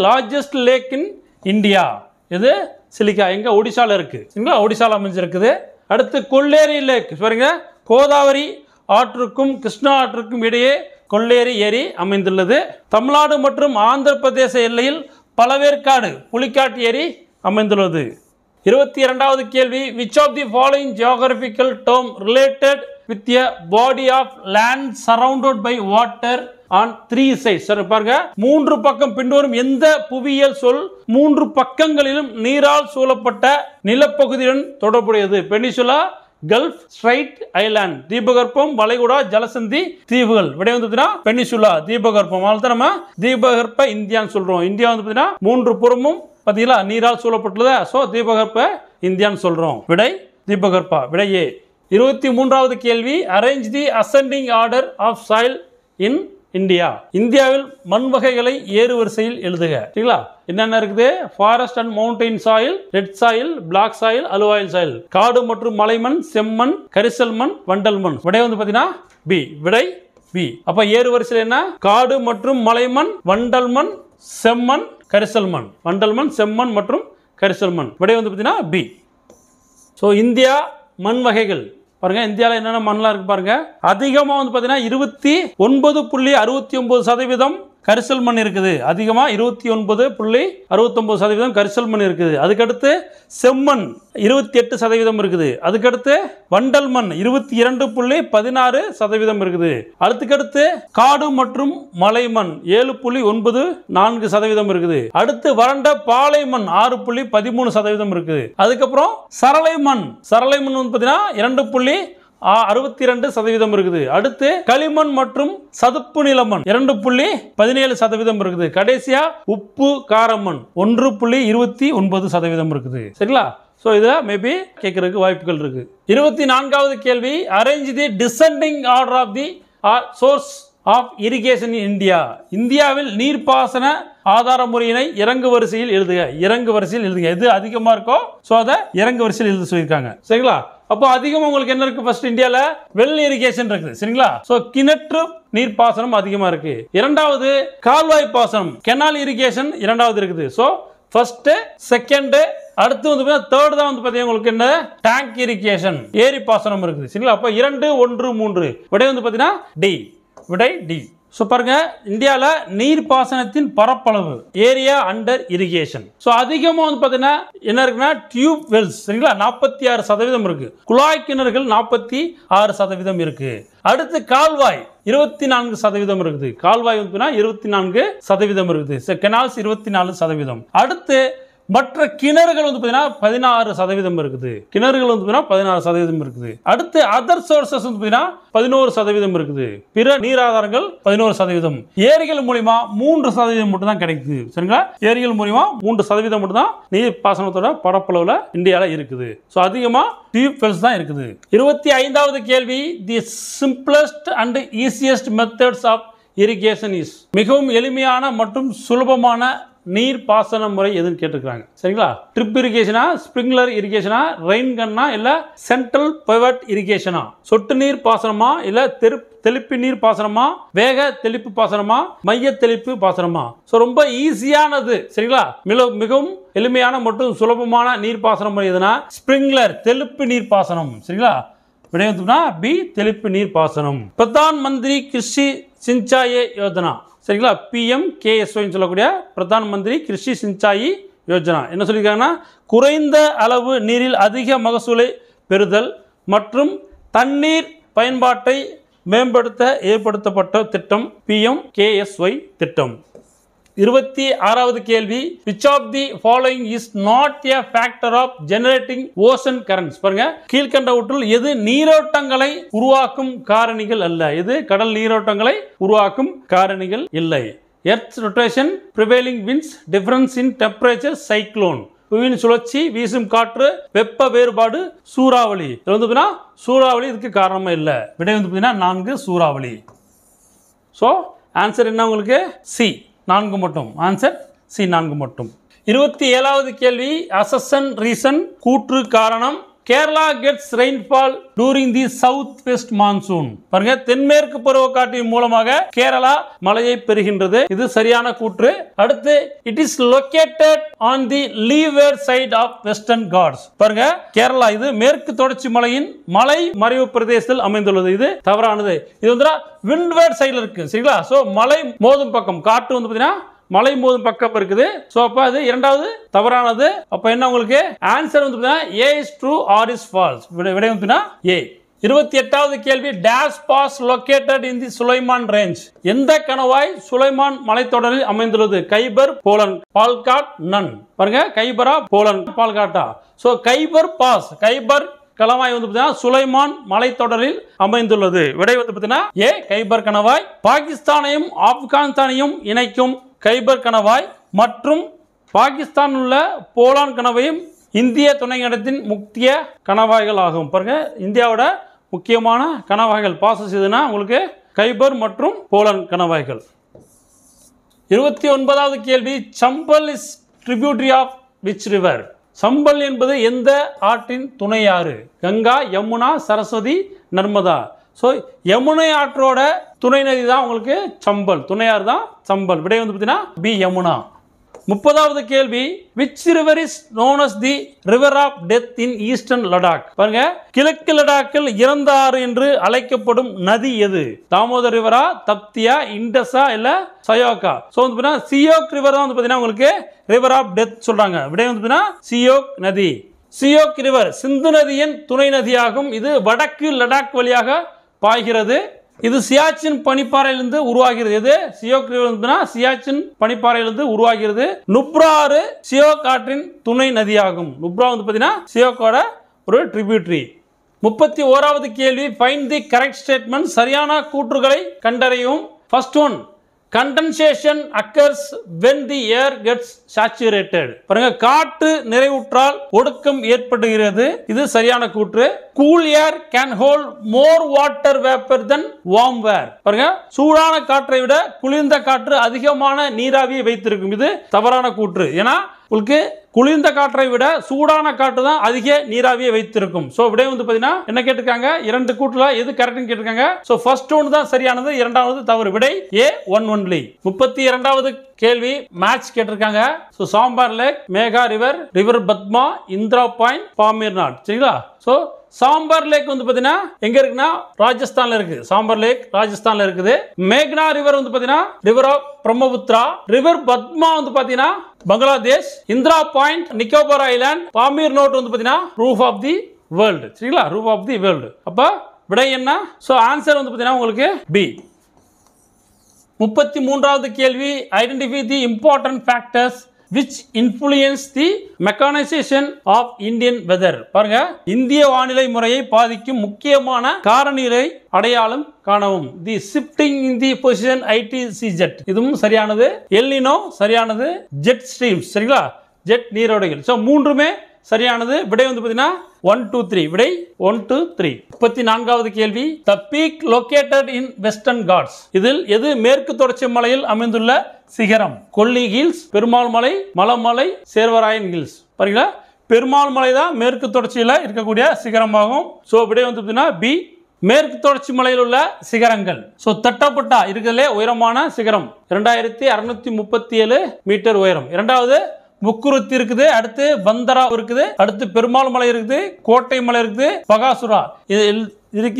largest lake in India. இது சிலிக்கா எங்க? ஒடிசால இருக்கு. சரிங்களா? ஒடிசால அமைஞ்சிருக்குது. அடுத்து கொல்லேரி லேக். பாருங்க, கோதாவரி ஆற்றுக்கும் கிருஷ்ணா ஆற்றுக்கும் இடையே கொல்லேரி ஏரி அமைந்துள்ளது. தமிழ்நாடு மற்றும் ஆந்திர பிரதேச எல்லையில் பழவேற்காடு புலிக்காட்டு ஏரி அமைந்துள்ளது. 22வது கேள்வி, which of the following geographical term related with a body of land surrounded by water on 3 sides? பாருங்க, 3 பக்கம் பின்வரும் எந்த புவியியல் சொல் 3 பக்கங்களிலும் நீரால் சூழப்பட்ட நிலப்பகுதியுடன் தொடர்புடையது? பெனிசுலா, கல்ஃப் ஸ்ட்ரைட் ஐலாண்ட் தீபகற்பம் வளைகுடா ஜலசந்தி தீவுகள். விடை வந்து பார்த்தீங்கன்னா பெனிசுலா தீபகற்பம். அதனால நம்ம தீபகற்ப இந்தியான்னு சொல்றோம். இந்தியா வந்து பார்த்தீங்கன்னா 3 புறமும் பார்த்தீங்களா நீரால் சூழப்பட்டுள்ளது. ஸோ தீபகற்ப இந்தியான்னு சொல்றோம். விடை தீபகற்பா. விடை ஏ. 23வது கேள்வி, arrange the ascending order of soil in India. இந்தியாவில் மண் வகைகளை ஏறு வரிசையில் எழுதுக. சரிங்களா? என்னென்ன இருக்குது? Forest and mountain soil, red soil, black soil, alluvial soil. காடு மற்றும் மலைமண், செம்மண், கரிசல் மண், வண்டல் மண். விடை வந்து பார்த்தீங்கன்னா பி. விடை பி. அப்ப ஏறு வரிசையில் என்ன? காடு மற்றும் மலைமண், வண்டல் மண், செம்மண், கரிசல் மண். வண்டல் மண், செம்மண் மற்றும் கரிசல் மண். விடை வந்து பார்த்தீங்கன்னா பி. ஸோ இந்தியா மண் வகைகள் பாருங்க. இந்தியாவில் என்னென்ன மண்ணெலாம் இருக்கு பாருங்க. அதிகமாக வந்து பார்த்தீங்கன்னா 29.69% கரிசல் மண் இருக்குது. அதிகமாக 29.69% கரிசல் மண் இருக்குது. அதுக்கடுத்து செம்மண் 28% இருக்குது. அதுக்கடுத்து வண்டல் மண் 22.16% இருக்குது. அதுக்கடுத்து காடு மற்றும் மலை மண் 7.94% இருக்குது. அடுத்து வறண்ட பாலை மண் 6.13% இருக்குது. அதுக்கப்புறம் சரளை மண் வந்து பார்த்தீங்கன்னா 2.62% இருக்குது. அடுத்து களிமண் மற்றும் சதுப்பு நிலமண் 2.17% இருக்குது. கடைசியா உப்பு காரமண் 1.29% இருக்குது. சரிங்களா? சோ இத மேபி கேட்கறதுக்கு வாய்ப்புகள் இருக்கு. 24வது கேள்வி, arrange the descending order of the source of irrigation in India. இந்தியாவில் நீர்ப்பாசன ஆதார முறையினை இறங்கு வரிசையில் எழுதுக. இறங்கு வரிசையில் எழுதுங்க. எது அதிகமா இருக்கோ சோ அதை இறங்கு வரிசையில் எழுத சொல்லியிருக்காங்க. சரிங்களா? அப்போ அதிகமா உங்களுக்கு என்ன இருக்கு? ஃபர்ஸ்ட் இந்தியால வெல் இரிகேஷன் இருக்குது. சரிங்களா? சோ கிணற்று நீர்ப்பாசனம் அதிகமா இருக்கு. இரண்டாவது கால்வாய் பாசனம், கெனால் இரிகேஷன் இரண்டாவது இருக்குது. சோ ஃபர்ஸ்ட், செகண்ட், அடுத்து வந்து தேர்ட் தான் வந்து பாத்தீங்கன்னா உங்களுக்கு என்ன? டேங்க் இரிகேஷன், ஏரி பாசனம் இருக்குது. சரிங்களா? அப்ப 2, 1, 3. விடை வந்து பாத்தீங்கன்னா டி. விடை டி. ஸோ பாருங்க, இந்தியாவில் நீர்ப்பாசனத்தின் பரப்பளவு ஏரியா அண்டர் இரிகேஷன். ஸோ அதிகமாக வந்து பார்த்தீங்கன்னா என்ன இருக்குன்னா டியூப் வெல்ஸ். சரிங்களா? 46% இருக்கு. குழாய் கிணறுகள் 46% இருக்கு. அடுத்து கால்வாய் 24% இருக்குது. கால்வாய் வந்து 24% இருக்குது. கெனால்ஸ் 24%. அடுத்து மற்ற கிணறுகள் வந்து 16% இருக்குது. கிணறுகள் வந்து 16% இருக்குது. அடுத்து அதர் சோர்சஸ் வந்து 11% இருக்குது. பிற நீர் ஆதாரங்கள் 11%. ஏரிகள் மூலமா 3% மட்டும் தான் கிடைக்குது. சரிங்களா? ஏரிகள் மூலமா 3% மட்டும் தான் நீர் பாசனத்தோட பரப்பளவுல இந்தியாவில் இருக்குது. ஸோ அதிகமா டியூப் வெல்ஸ் தான் இருக்குது. 25வது கேள்வி, the simplest and easiest methods of irrigation is. மிகவும் எளிமையான மற்றும் சுலபமான நீர் பாசன முறை எதுன்னு கேட்டிருக்காங்க. சரிங்களா? ட்ரிப் இரிகேஷனா, ஸ்பிரிங்லர் இரிகேஷனா, ரெயின் கன்னா, இல்ல சென்ட்ரல் பைவட் இரிகேஷனா, சொட்டு நீர் பாசனமா, இல்ல தெளிப்பு நீர் பாசனமா, வேக தெளிப்பு பாசனமா, மைய தெளிப்பு பாசனமா. சோ ரொம்ப ஈஸியானது. சரிங்களா? மிகவும் எளிமையான மற்றும் சுலபமான நீர் பாசன முறை எதுனா ஸ்பிரிங்லர் தெளிப்பு நீர் பாசனம். சரிங்களா? விடை வந்து பி. தெளிப்பு நீர் பாசனம். பிரதான் மந்திரி கிருஷி சிஞ்சாய் யோஜனா. சரிங்களா? PMKSY சொல்லக்கூடிய பிரதான் மந்திரி கிருஷி சிஞ்சாயி யோஜனா என்ன சொல்லியிருக்காங்கன்னா, குறைந்த அளவு நீரில் அதிக மகசூலை பெறுதல் மற்றும் தண்ணீர் பயன்பாட்டை மேம்படுத்த ஏற்படுத்தப்பட்ட திட்டம் PMKSY திட்டம். 26வது கேள்வி, which of the following is not a factor of generating ocean currents. பாருங்க, கீழ்கண்டவற்றுள் எது நீரோட்டங்களை உருவாக்கும் காரணிகள் அல்ல? எது கடல் நீரோட்டங்களை உருவாக்கும் காரணிகள் இல்லை? Earth rotation, prevailing winds, difference in temperature, cyclone. புவியின் சுழற்சி, வீசும் காற்று, வெப்ப வேறுபாடு, சூறாவளி. இது வந்து சூறாவளி இதுக்கு காரணமா இல்லை. விடை வந்து 4 சூறாவளி. ஸோ ஆன்சர் என்ன உங்களுக்கு? சி 4 மட்டும். ஆன்சர் சி 4 மட்டும். 27வது கேள்வி, அசன் ரீசன் கூற்று காரணம். Kerala gets rainfall during the south west monsoon. பாருங்க, தென்மேற்கு பருவக்காற்றின் மூலமாக கேரளா மழையை பெறுகின்றது. இது சரியான கூற்று. அடுத்து, it is located on the leeward side of western Ghats. பாருங்க, கேரளா இது மேற்கு தொடர்ச்சி மலையின் மலை மறைவு பிரதேசத்தில் அமைந்துள்ளது. இது தவறானது. இது வந்து விண்ட்வர்ட் சைடுல இருக்கு. சரிங்களா? சோ மலை மோதும் பக்கம், காற்று வந்து பாத்தீங்கன்னா மலை மோதும் பக்கம் இருக்குது. சோ அப்ப அது இரண்டாவது தவறானது. அப்ப என்ன உங்களுக்கு ஆன்சர் வந்து A is true or is false. விடை வந்து A. 28வது கேள்வி, dash pass located in the Sulaiman range. எந்த கணவாய் சுலைமான் மலைத்தொடரில் அமைந்துள்ளது? கைபர், போலன், பால்காட், நன். பாருங்க, கைபரா, போலன், பால்காட்டா. சோ கைபர் பாஸ், கைபர் கணவாய் வந்து பார்த்தீங்கன்னா சுலைமான் மலைத்தொடரில் அமைந்துள்ளது. விடை வந்து பார்த்தீங்கன்னா ஏ கைபர் கணவாய். பாகிஸ்தானையும் ஆப்கானிஸ்தானையும் இணைக்கும் கைபர் கணவாய் மற்றும் பாகிஸ்தான் உள்ள போலான் கணவாயும் இந்திய துணைக்கண்டத்தின் முக்கிய கணவாய்கள் ஆகும். பாருங்க, இந்தியாவோட முக்கியமான கணவாய்கள் பாசஸ் எதுனா உங்களுக்கு கைபர் மற்றும் போலான் கணவாய்கள். 29வது கேள்வி, Chambal is tributary of which river? Chambal என்பது எந்த ஆற்றின் துணையாறு? கங்கா, யமுனா, சரஸ்வதி, நர்மதா. ஸோ யமுனை ஆற்றோட துணை நதி தான் உங்களுக்கு சம்பல், துணையாறு தான் சம்பல். விடை வந்து பார்த்தீங்கன்னா பி யமுனா. 30வது கேள்வி, which river is known as the river of death in eastern Ladakh? பாருங்க, கிழக்கு லடாக்கில் இறந்த ஆறு என்று அழைக்கப்படும் நதி எது? தாமோதர் ரிவரா, தப்தியா, இண்டஸா இல்ல சயோகா? ஸோ வந்து பார்த்தீங்கன்னா சியோக் ரிவர் தான் வந்து பார்த்தீங்கன்னா உங்களுக்கு ரிவர் ஆஃப் டெத் சொல்றாங்க. விடை வந்து பார்த்தீங்கன்னா சியோக் நதி. சியோக் ரிவர் சிந்து நதியின் துணை நதியாகும். இது வடக்கு லடாக் வழியாக பாய்கிறது. இது சியாச்சின் பனிப்பாறையிலிருந்து உருவாகிறது. இது சியோக் ரிவர் சியாச்சின் பனிப்பாறையிலிருந்து உருவாகிறது. நுப்ரா ஆறு சியோக் ஆற்றின் துணை நதியாகும். நுப்ரா வந்து பார்த்தீங்கன்னா சியோக்கோட ஒரு ட்ரிபியூட்டரி. 31வது கேள்வி, ஃபைண்ட் தி கரெக்ட் ஸ்டேட்மெண்ட். சரியான கூற்றுகளை கண்டறியும். First one, condensation occurs when the air gets saturated. பாருங்க, காற்று நிறைவுற்றால் ஒடுக்கம் ஏற்படுகிறது. இது சரியான கூற்று. Cool air can hold more water vapour than warm air. பாருங்க, சூடான காற்றை விட குளிர்ந்த காற்று அதிகமான நீராவியை வைத்திருக்கும். இது தவறான கூற்று. ஏன்னா உங்களுக்கு குளிர்ந்த காற்றை விட சூடான காற்று தான் அதிக நீராவியை வைத்திருக்கும். சோ விடை வந்து பாத்தீங்கன்னா என்ன கேட்டிருக்காங்க, இரண்டு கூற்றுல எது கரெக்ட்னு கேட்டிருக்காங்க. சோ ஃபர்ஸ்ட் ஒன் தான் சரியானது, இரண்டாவது தவறு. விடை ஏ ஒன் ஒன்லி. 32வது கேள்வி மேட்ச் கேட்டிருக்காங்க. So Sambhar lake, Meghna river, river Padma, Indira point, Pamir knot. சரிங்களா? சோ சாம்பார் லேக் வந்து பாத்தீங்கன்னா எங்க இருக்குன்னா ராஜஸ்தான்ல இருக்கு. சாம்பார் லேக் ராஜஸ்தான்ல இருக்குது. மேக்னா ரிவர் வந்து பாத்தீங்கன்னா river of Brahmaputra. River Padma வந்து பாத்தீங்கன்னா Bangladesh. Indira point Nicobar island. Pamir knot வந்து பாத்தீங்கன்னா ரூஃப் ஆஃப் தி வேர்ல்டு. சரிங்களா? Roof of the world. அப்ப விடை என்ன? சோ ஆன்சர் வந்து பாத்தீங்கன்னா உங்களுக்கு பி. 33வது கேள்வி, identify the important factors which influence the mechanization of Indian weather. பாருங்க, இந்திய வானிலை முறையை பாதிக்கும் முக்கியமான காரணிகளை அடையாளம் காணவும். தி shifting in the position ITCZ இதுவும் சரியானது. எல்னினோ சரியானது. ஜெட் ஸ்ட்ரீம்ஸ் சரிங்களா? ஜெட் நீரோடைகள். சோ மூன்றுமே சரியானது. விடை வந்து பாத்தீங்கன்னா 1 2 3. விடை 1 2 3. 34வது கேள்வி, the peak located in Western Ghats. இதில் எது மேற்கு தொடர்ச்சி மலையில் அமைந்துள்ள சிகரம்? கொல்லி ஹில்ஸ், பெருமாள் மலை, மலமலை, சேர்வராயன் ஹில்ஸ். பாருங்களா, பெருமாள் மலை தான் மேற்கு தொடர்ச்சியில் இருக்கக்கூடிய சிகரமாகும். ஸோ விடை வந்து பார்த்தீங்கன்னா பி. மேற்கு தொடர்ச்சி மலையில் உள்ள சிகரங்கள். ஸோ தட்டப்பட்டா இருக்கிறதுலே உயரமான சிகரம் 2637 மீட்டர் உயரம். இரண்டாவது முக்குருத்தி இருக்குது. அடுத்து வந்தரா இருக்குது. அடுத்து பெருமாள் மலை இருக்குது. கோட்டை மலை இருக்குது. பகாசுரா.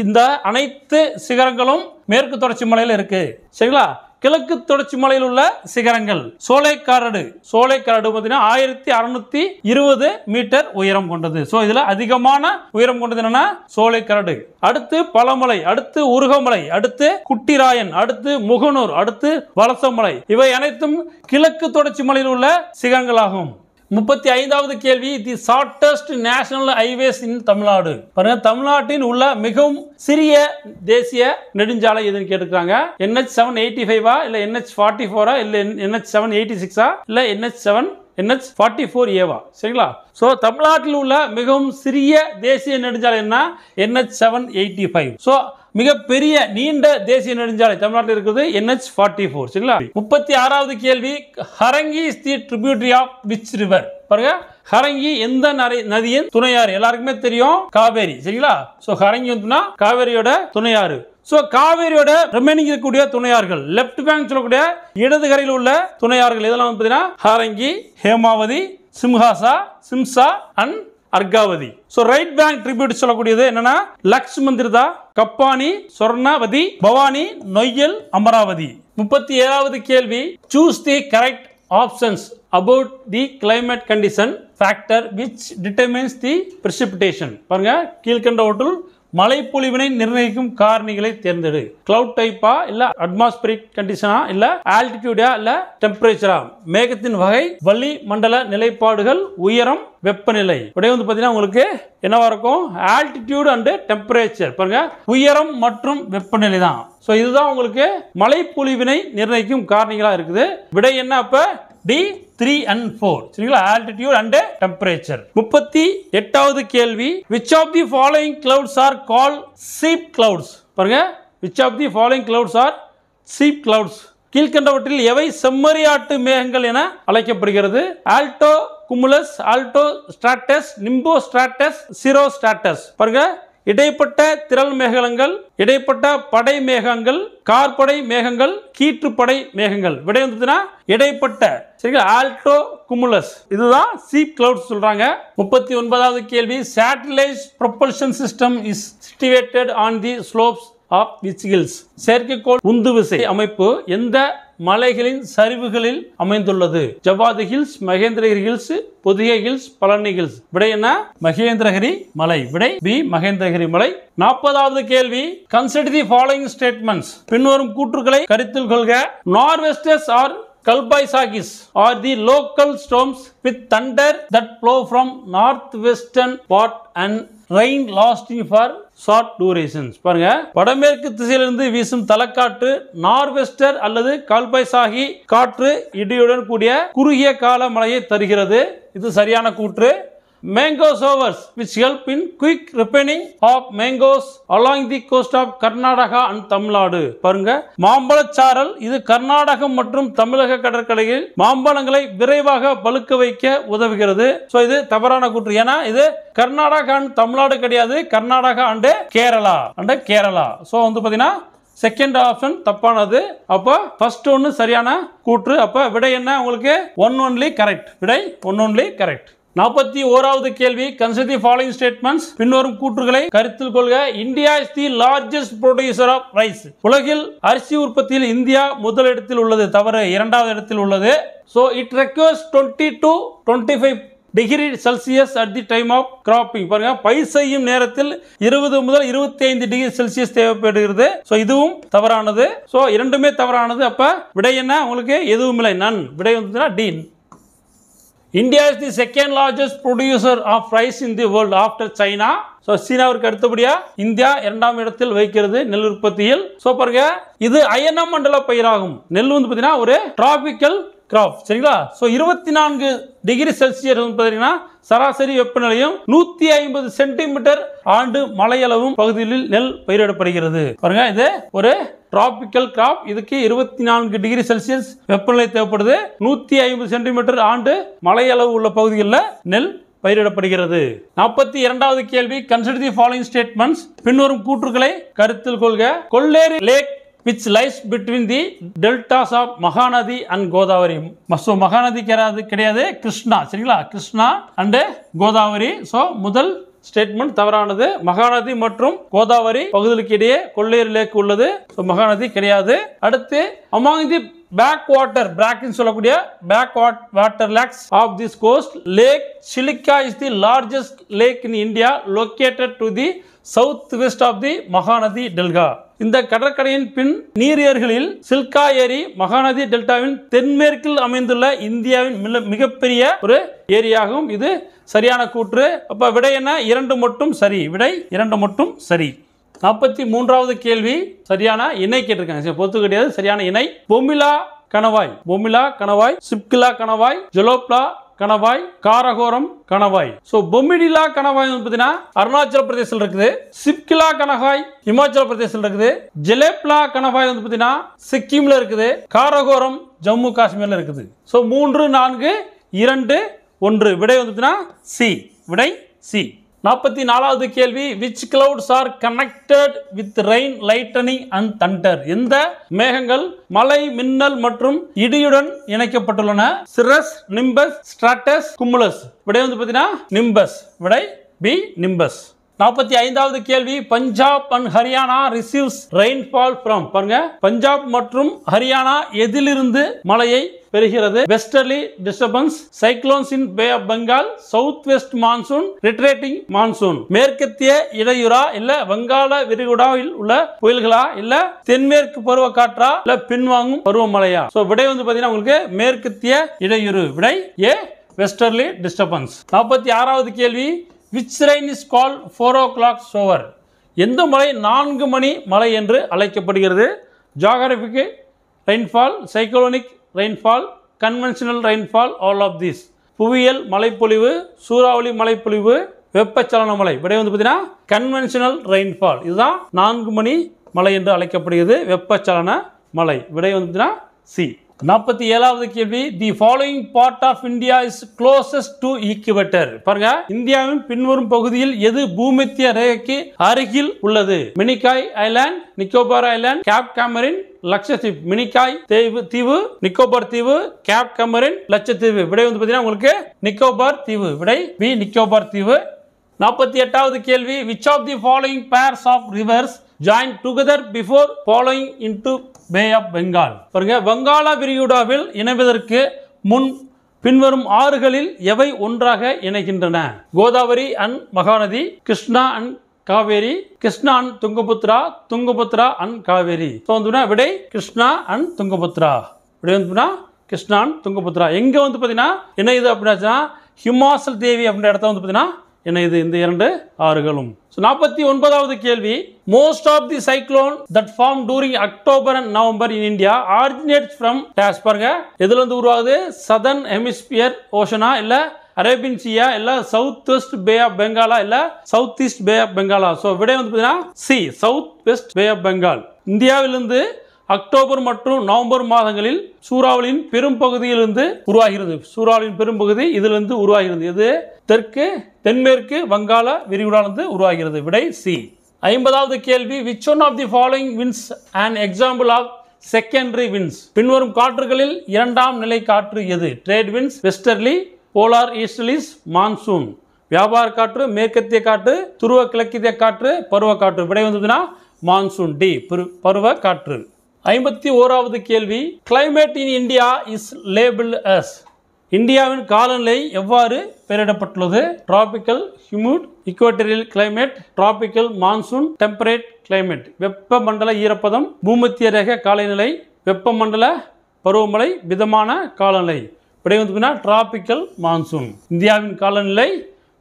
இந்த அனைத்து சிகரங்களும் மேற்கு தொடர்ச்சி மலையில் இருக்கு. சரிங்களா? கிழக்கு தொடர்ச்சி மலையில் உள்ள சிகரங்கள் சோலைக்காரடு. சோலைக்காரடு பார்த்தீங்கன்னா 1620 மீட்டர் உயரம் கொண்டது. ஸோ இதுல அதிகமான உயரம் கொண்டது என்னன்னா சோலைக்காரடு. அடுத்து பழமலை, அடுத்து உருகமலை, அடுத்து குட்டிராயன், அடுத்து முகனூர், அடுத்து வலசமலை. இவை அனைத்தும் கிழக்கு தொடர்ச்சி மலையில் உள்ள சிகரங்களாகும். 35வது கேள்வி, தி ஷார்ட்டஸ்ட் நேஷனல் ஹைவேஸ் இன் தமிழ்நாடு. பாருங்க, தமிழ்நாட்டின் உள்ள மிகவும் சிறிய தேசிய நெடுஞ்சாலை எதுன்னு கேட்டுக்கிறாங்க. NH 785 இல்ல NH 44 இல்ல NH 786 இல்ல NH 44A. சரிங்களா? சோ தமிழ்நாட்டில் உள்ள மிகவும் சிறிய தேசிய நெடுஞ்சாலை என்ன? NH 785. சோ மிக பெரிய நீண்ட தேசிய நெடுஞ்சாலை தமிழ்நாட்டில் இருக்கிறது NH 44. சரிங்களா? 36வது கேள்வி, Harangi is the tributary of which river? பாருங்க, ஹரங்கி எந்த நதியின் துணையாறு? எல்லாருக்குமே தெரியும் காவேரி. சரிங்களா? சோ ஹரங்கி வந்துனா காவேரியோட துணையாறு. சோ காவேரியோட ரிமைனிங் இருக்கக்கூடிய துணையாறுகள் லெஃப்ட் பேங்க் சொல்லக்கூடிய இடது கரையில் உள்ள துணையாறுகள் இதெல்லாம் வந்து பார்த்தீங்கன்னா ஹரங்கி, ஹேமாவதி, சிம்ஹாசா, Shimsha and Arkavathi. So right bank tribute சொல்லக்கூடியது என்னன்னா லக்ஷ்மந்திரதா, கப்பானி, சொர்ணவதி, பவானி, நொய்யல், அமராவதி. 37வது கேள்வி, choose the correct options about the climate condition factor which determines the precipitation. பாருங்க, கீழ்கண்டவற்றுள் மழைப்பொழிவினை நிர்ணயிக்கும் காரணிகளை தேர்ந்தெடு. கிளவுட் டைப்பா இல்ல அட்மாஸ்பியரிக் கண்டிஷனா இல்ல ஆல்டிடியூடா இல்ல டெம்பரேச்சரா? மேகத்தின் வகை, வளி மண்டல நிலைப்பாடுகள், உயரம், வெப்பநிலை. விடை வந்து பாத்தீங்கன்னா உங்களுக்கு என்னவா இருக்கும்? Altitude and temperature. பாருங்க, உயரம் மற்றும் வெப்பநிலை தான். சோ இதுதான் உங்களுக்கு மழைப்பொழிவினை நிர்ணயிக்கும் காரணிகளா இருக்குது. விடை என்ன? அப்ப D 3 and 4. சரிங்களா? altitude and temperature. 38வது கேள்வி, which of the following clouds are called sheep clouds? பாருங்க, which of the following clouds are sheep clouds? கீழ்கண்டவற்றில் எவை செம்மறியாட்டு மேகங்கள் என அழைக்கப்படுகிறது? Altocumulus, altostratus, nimbostratus, cirrostratus. பாருங்க, இடைப்பட்ட திரள் மேகங்கள், இடைப்பட்ட படை மேகங்கள், கார்படை மேகங்கள், கீற்றுப்படை மேகங்கள். விடை வந்து இடைப்பட்ட. சரிங்களா? Alto cumulus. இதுதான் சீப் கிளவுட்ஸ் சொல்றாங்க. 39வது கேள்வி, satellite propulsion system is situated on the slopes of which hills? செயற்கைக்கோள் உந்துவிசை அமைப்பு எந்த மலைகளின் சரிவுகளில் அமைந்துள்ளது? Javadhu hills, Mahendragiri hills, Pothigai hills, Palani hills. விடை என்ன? மகேந்திரகிரி மலை. விடை பி, மகேந்திரகிரி மலை. 40வது கேள்வி, கன்சிடர் தி ஃபாலோயிங் ஸ்டேட்மெண்ட்ஸ். பின்வரும் கூற்றுக்களை கருத்தில் கொள்க. Nor'westers R Kalbaisakis are the local storms with thunder that flow from northwestern part and rain lasting for short durations. பாருங்க, வடமேற்கு திசையிலிருந்து வீசும் தலக்காற்று நார்வெஸ்டர் அல்லது கால்பைசாகி காற்று இடியுடன் கூடிய குறுகிய கால மழையை தருகிறது. இது சரியான கூற்று. Mango showers which help in quick ripening of mangoes along the coast of Karnataka and Tamil Nadu. பாருங்க, மாம்பழச்சாரல் இது கர்நாடகம் மற்றும் தமிழக கடற்கரையில் மாம்பழங்களை விரைவாக பழுக்க வைக்க உதவுகிறது. சோ இது தவறான கூற்று. ஏன்னா இது கர்நாடகா அண்ட் தமிழ்நாடு கிடையாது, கர்நாடகா அண்ட் கேரளா. சோ வந்து பாத்தீங்கன்னா செகண்ட் ஆப்ஷன் தப்பானது. அப்போ ஃபர்ஸ்ட் ஒன்னு சரியான கூற்று. அப்ப விடை என்ன? உங்களுக்கு 1 only கரெக்ட். விடை 1 only கரெக்ட். 41வது கேள்வி, கன்சிடர் தி ஃபாலோயிங் ஸ்டேட்மெண்ட்ஸ். பின்வரும் கூற்றுகளை கருத்தில் கொள்க. India is the largest producer of rice. உலகில் அரிசி உற்பத்தியில் இந்தியா முதலிடத்தில் உள்ளது. தவறு, 2வது இடத்தில் உள்ளது. So it requires 20 to 25 degree Celsius at the time of cropping. பாருங்க, பயிர் செய்யும் நேரத்தில் 20 முதல் 25 டிகிரி செல்சியஸ் தேவைப்படுகிறது. சோ இதுவும் தவறானது. சோ இரண்டுமே தவறானது. அப்ப விடை என்ன? உங்களுக்கு எதுவும் இல்லை, நன். விடை வந்து D. India is the second largest producer of rice in the world after China. So சீனாவிற்கு அடுத்தபடியா இந்தியா 2ஆம் இடத்தில் வைக்கிறது நெல் உற்பத்தியில். சோ பாருங்க, இது அயன மண்டல பயிராகும். நெல் வந்து பாத்தீங்கன்னா ஒரு டிராபிக்கல் கிராப். சரிங்களா? சோ 24 டிகிரி செல்சியஸ் வந்து பாத்தீங்கன்னா சராசரி வெப்பநிலையும் 150 சென்டிமீட்டர் ஆண்டு மழையளவும் பகுதியில் நெல் பயிரிடப்படுகிறது. பாருங்க, இது ஒரு டிராபிக்கல் கிராப். இதுக்கு 24 டிகிரி செல்சியஸ் வெப்பநிலை தேவைப்படுது. 150 சென்டிமீட்டர் ஆண்டு மழையளவு உள்ள பகுதிகளில் நெல் பயிரிடப்படுகிறது. 42வது கேள்வி, கன்சிடர் தி ஃபாலோயிங் ஸ்டேட்மெண்ட்ஸ். பின்வரும் கூற்றுக்களை கருத்தில் கொள்க. கொள்ளேரி lakh which lies between the deltas of Mahanadi and Godavari. So Mahanadi கிடையாது, கிருஷ்ணா. சரிங்களா? கிருஷ்ணா and கோதாவரி. சோ முதல் ஸ்டேட்மெண்ட் தவறானது. மகாநதி மற்றும் கோதாவரி பகுதிகளுக்கு இடையே கொள்ளேரி லேக் உள்ளது. சோ மகாநதி கிடையாது. அடுத்து, among the backwater brackets சொல்லக்கூடிய backwater lakes of this coast, Lake Chilika is the largest lake in India located to the southwest of the Mahanadi Delta. இந்த கடற்கரையின் பின் நீரேறுகளில் சில்கா ஏரி மகாநதி டெல்டாவின் தென்மேற்கில் அமைந்துள்ள இந்தியாவின் மிகப்பெரிய ஒரு ஏரியாகும். இது சரியான கூற்று. அப்ப விடை என்ன? 2 மட்டும் சரி. விடை 2 மட்டும் சரி. 43வது கேள்வி, சரியான இணை கேட்டிருக்காங்க. பொறுத்து கிடையாது, சரியான இணை. பொமிலா கணவாய், சிப்கிலா கணவாய், ஜலோப்லா கணவாய், காரகோரம் கணவாய். சோ பொமிடிலா கணவாய் பார்த்தீங்கன்னா அருணாச்சல பிரதேசத்தில் இருக்குது. சிப்கிலா கணவாய் இமாச்சல பிரதேசத்தில் இருக்குது. ஜலேப்லா கணவாய் வந்து பார்த்தீங்கன்னா சிக்கிம்ல இருக்குது. காரகோரம் ஜம்மு காஷ்மீர்ல இருக்குது. சோ 3, 4, 2, 1. விடை வந்து சி. விடை சி. 44வது கேள்வி, which clouds are connected with rain, lightning and thunder? எந்த மேகங்கள் மழை, மின்னல் மற்றும் இடியுடன் இணைக்கப்பட்டுள்ளன? Cirrus, nimbus, stratus, cumulus. விடை வந்து பார்த்தீங்கன்னா நிம்பஸ். விடை பி, நிம்பஸ். 45வது கேள்வி, Punjab and Haryana receives rainfall from. பாருங்க, பஞ்சாப் மற்றும் ஹரியானா எதிலிருந்து மழையை பெறுகிறது. Westerly disturbance, cyclones in bay of Bengal, south west monsoon, retreating monsoon. மேற்கத்திய இடையூறா இல்ல வங்காள விரிகுடாவில் உள்ள புயல்களா இல்ல தென்மேற்கு பருவ காற்றா இல்ல பின்வாங்கும் பருவமழையா? சோ விடை வந்து பாத்தீங்கன்னா உங்களுக்கு மேற்கத்திய இடையூறு. விடை ஏ, வெஸ்டர்லி டிஸ்டர்பன்ஸ். 46வது கேள்வி, which rain is called 4 o'clock shower? எந்த மழை 4 மணி மழை என்று அழைக்கப்படுகிறது? Geographic rainfall, cyclonic rainfall, conventional rainfall, all of this. புவியியல் மழைப்பொழிவு, சூறாவளி மழைப்பொழிவு, வெப்பச்சலன மழை. விடை வந்து பார்த்தீங்கன்னா கன்வென்ஷனல் ரெயின்ஃபால். இதுதான் 4 மணி மழை என்று அழைக்கப்படுகிறது, வெப்பச்சலன மழை. விடை வந்து பார்த்தீங்கன்னா சி. 47வது கேள்வி, the following part of India is closest to equator. பாருங்க, இந்தியாவின் பின்வரும் பகுதியில் எது பூமத்திய ரேகைக்கு அருகில் உள்ளது? Minicoy island, Nicobar island, cape Comorin, லட்சத்தீவு. மினிகாய் தீவு, நிக்கோபார் தீவு, கேப் காமரின், லட்சத்தீவு. விடை வந்து பார்த்தீங்கன்னா உங்களுக்கு நிக்கோபார் தீவு. விடை பி, நிக்கோபார் தீவு. 48வது கேள்வி, which of the following pairs of rivers join together before flowing into Bay of Bengal? பாருங்க, வங்காள விரிகுடாவில் இணைவதற்கு முன் பின்வரும் ஆறுகளில் எவை ஒன்றாக இணைகின்றன? Godavari and Mahanadi, Krishna and Kaveri, Krishna and Tungabhadra, Tungabhadra and Kaveri. So வந்து விடை கிருஷ்ணா அண்ட் துங்கபுத்ரா. விடை வந்து கிருஷ்ணா அண்ட் துங்கபுத்ரா. எங்க வந்து பார்த்தீங்கன்னா இணையுது அப்படின்னா ஹிமாச்சல் தேவி அப்படின்ற இடத்த வந்து பார்த்தீங்கன்னா இணையுது இந்த 2 ஆறுகளும். 49வது கேள்வி, most of the cyclone that formed during October and November in India originates from dash. பாருங்க, எதுல இருந்து உருவாகுது? southern hemisphere ocean-ஆ இல்ல அரேபியன் சீயா இல்ல சவுத் வெஸ்ட் பே ஆஃப் பெங்காலா இல்ல சவுத் ஈஸ்ட் பே ஆஃப் பெங்காலா? சோ விடை வந்து பார்த்தீங்கன்னா C, south west bay of Bengal. இந்தியாவிலிருந்து அக்டோபர் மற்றும் நவம்பர் மாதங்களில் சூறாவளியின் பெரும் பகுதியிலிருந்து உருவாகிறது. சூறாவளியின் பெரும்பகுதி இதிலிருந்து உருவாகிறது. இது தென்மேற்கு வங்காள விரிகுடாவிலிருந்து உருவாகிறது. விடை சி. 50வது கேள்வி, which one of the following winds an example of secondary winds? பின்வரும் காற்றுகளில் இரண்டாம் நிலை காற்று எது? Trade winds, westerly, polar easterlies, monsoon. வியாபார காற்று, மேற்கத்திய காற்று, துருவ கிழக்கிய காற்று, பருவ காற்று. விடை வந்து மான்சூன், டி, பருவ காற்று. 51வது கேள்வி, climate in India is labeled as. இந்தியாவின் காலநிலை எவ்வாறு பெயரிடப்பட்டுள்ளது? Tropical humid, equatorial climate, tropical monsoon, temperate climate. வெப்பமண்டல ஈரப்பதம், பூமத்திய ரேகை காலநிலை, வெப்பமண்டல பருவமழை, மிதமான காலநிலை. விடை வந்து டிராபிக்கல் மான்சூன். இந்தியாவின் காலநிலை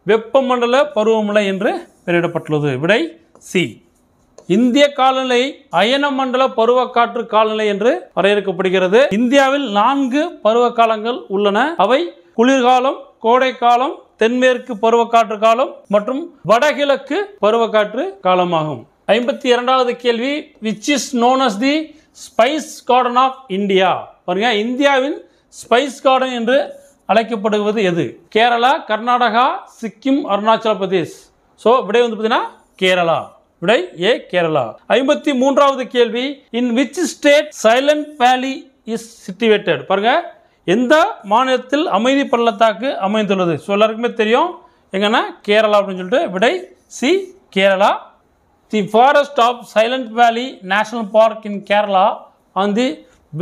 வெப்பமண்டல பருவமழை என்று பெயரிடப்பட்டுள்ளது. விடை சி. இந்திய காலநிலை அயன மண்டல பருவக்காற்று காலநிலை என்று வரையறுக்கப்படுகிறது. இந்தியாவில் 4 பருவ காலங்கள் உள்ளன. அவை குளிர்காலம், கோடைக்காலம், தென்மேற்கு பருவக்காற்று காலம் மற்றும் வடகிழக்கு பருவக்காற்று காலமாகும். 52வது கேள்வி, which is known as the spice garden of India? பாருங்க, இந்தியாவின் ஸ்பைஸ் கார்டன் என்று அழைக்கப்படுவது எது? கேரளா, கர்நாடகா, சிக்கிம், அருணாச்சல பிரதேஷ். ஸோ விடை வந்து பார்த்தீங்கன்னா கேரளா. விடை ஏ, கேரளா. 53வது கேள்வி, in which state silent valley is situated? பாருங்க, எந்த மாநிலத்தில் அமைதி பள்ளத்தாக்கு அமைந்துள்ளது? ஸோ எல்லாருக்குமே தெரியும் எங்கன்னா கேரளா அப்படின்னு சொல்லிட்டு. விடை C, Kerala. The forest of silent valley national park in Kerala on the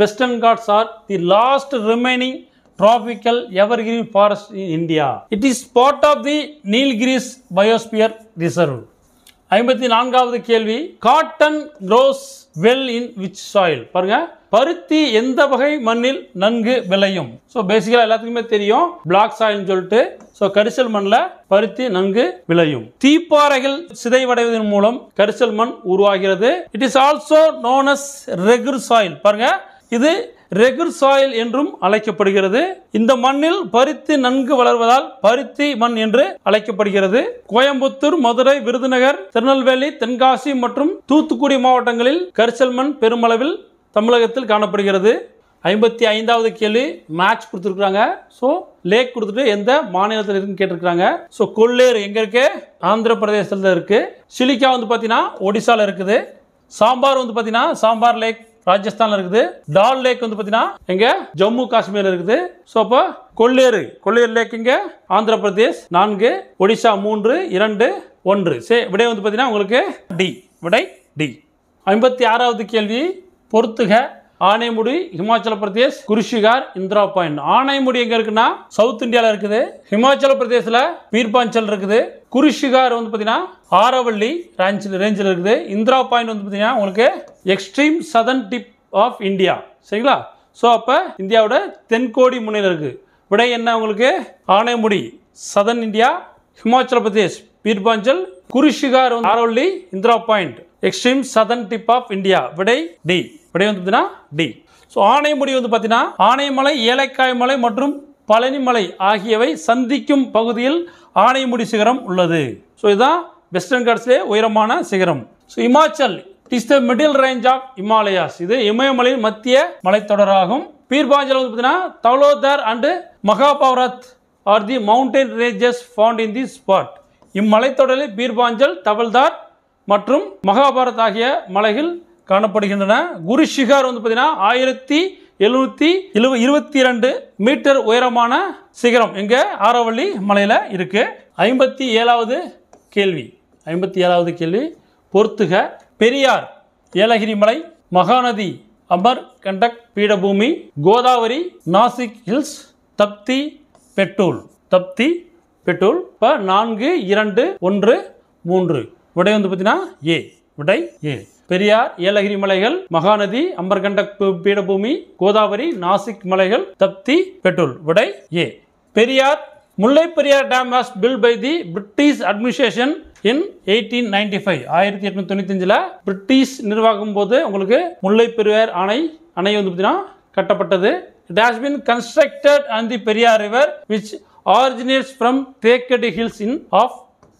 western Ghats are the last remaining tropical evergreen forest in India. It is part of the Nilgiris Biosphere Reserve. 54வது கேள்வி, cotton grows well in which soil? பாருங்க, பருத்தி எந்த வகை மண்ணில் நன்கு விளையும்? So பேசிக்கலா எல்லாத்துக்குமே தெரியும் பிளாக் சாயில்னு சொல்லிட்டு. ஸோ கரிசல் மண்ணில் பருத்தி நன்கு விளையும். தீப்பாறைகள் சிதைவடைவதன் மூலம் கரிசல் மண் உருவாகிறது. It is also known as regur soil. பாருங்க, இது ரெகுர் சாயில் என்றும் அழைக்கப்படுகிறது. இந்த மண்ணில் பருத்தி நன்கு வளர்வதால் பருத்தி மண் என்று அழைக்கப்படுகிறது. கோயம்புத்தூர், மதுரை, விருதுநகர், திருநெல்வேலி, தென்காசி மற்றும் தூத்துக்குடி மாவட்டங்களில் கரிசல் மண் பெருமளவில் தமிழகத்தில் காணப்படுகிறது. 55வது கேள்வி, மேட்ச் கொடுத்துருக்காங்க. ஸோ லேக் கொடுத்துட்டு எந்த மாநிலத்தில் இருக்குன்னு கேட்டிருக்காங்க. ஸோ கொள்ளேறு எங்க இருக்கு? ஆந்திர பிரதேசத்தில் இருக்கு. சிலிக்கா வந்து பார்த்தீங்கன்னா ஒடிசால இருக்குது. சாம்பார் வந்து பார்த்தீங்கன்னா சாம்பார் லேக் ராஜஸ்தான்ல இருக்குது. டால் லேக் வந்து பார்த்தீங்கன்னா எங்க ஜம்மு காஷ்மீர்ல இருக்குது. ஸோ அப்போ கொள்ளேறு லேக் இங்க ஆந்திர பிரதேஷ் 4, ஒடிசா 3, 2, 1. சரி, விடை வந்து பார்த்தீங்கன்னா உங்களுக்கு டி. விடை டி. 56வது கேள்வி, பொறுத்துக ஆனைமுடி ஹிமாச்சல பிரதேஷ், குருஷிகார், இந்திரா பாயிண்ட். ஆனைமுடி எங்க இருக்குன்னா சவுத் இந்தியாவில் இருக்குது. ஹிமாச்சல பிரதேசில் பீர்பாஞ்சல் இருக்குது. குருஷிகார் வந்து பார்த்தீங்கன்னா ஆரவள்ளி ரேஞ்சில் இருக்குது. இந்திரா பாயிண்ட் வந்து பார்த்தீங்கன்னா உங்களுக்கு extreme southern tip of India. சரிங்களா? ஸோ அப்போ இந்தியாவோட தென்கோடி முனையில் இருக்குது. விடை என்ன உங்களுக்கு? Anamudi southern India, Himachal Pradesh Pir Panjal, Guru Shikhar Aravalli, Indira point extreme southern tip of India. விடை டி. விடை வந்து பார்த்தீங்கன்னா டி. ஸோ ஆனைமுடி வந்து பார்த்தீங்கன்னா ஆனைமலை, ஏலக்காய் மலை மற்றும் பழனிமலை ஆகியவை சந்திக்கும் பகுதியில் ஆனைமுடி சிகரம் உள்ளது. ஸோ இதுதான் வெஸ்டர்ன் காட்ஸ்லேயே உயரமான சிகரம். So Himachal is the middle range of Himalayas. இது இமயமலையின் மத்திய மலைத்தொடராகும். பீர்பாஞ்சல் வந்து பார்த்தீங்கன்னா Dhauladhar and Mahabharat are the mountain ranges found in the spot. இம்மலைத்தொடரில் பீர்பாஞ்சல், தவல்தார் மற்றும் மகாபாரத் ஆகிய மலைகள் காணப்படுகின்றன. குருஷிகார் வந்து பார்த்தீங்கன்னா 1722 மீட்டர் உயரமான சிகரம் எங்க ஆரவள்ளி மலையில இருக்கு. 57வது கேள்வி. 57வது கேள்வி பொறுத்துக. பெரியார் ஏலகிரி மலை, மகாநதி அமர்கண்டக் பீடபூமி, கோதாவரி நாசிக் ஹில்ஸ், தப்தி பெட்டூல். தப்தி பெட்டூல். இப்போ 4, 2, 1, 3. விடை வந்து பார்த்தீங்கன்னா ஏ. விடை ஏ. பெரியார் ஏலகிரி மலைகள், மகாநதி அமர்கண்டக் பீடபூமி, கோதாவரி நாசிக் மலைகள், தப்தி பெட்டூல். விடை A. Periyar Mullai Periyar dam was built by the British administration in 1895. 1895 British நிர்வாகம் போது உங்களுக்கு முல்லை பெரியார் அணை வந்து பார்த்தீங்கன்னா கட்டப்பட்டது. It has been constructed on the Periyar River which originates from Thekkady Hills of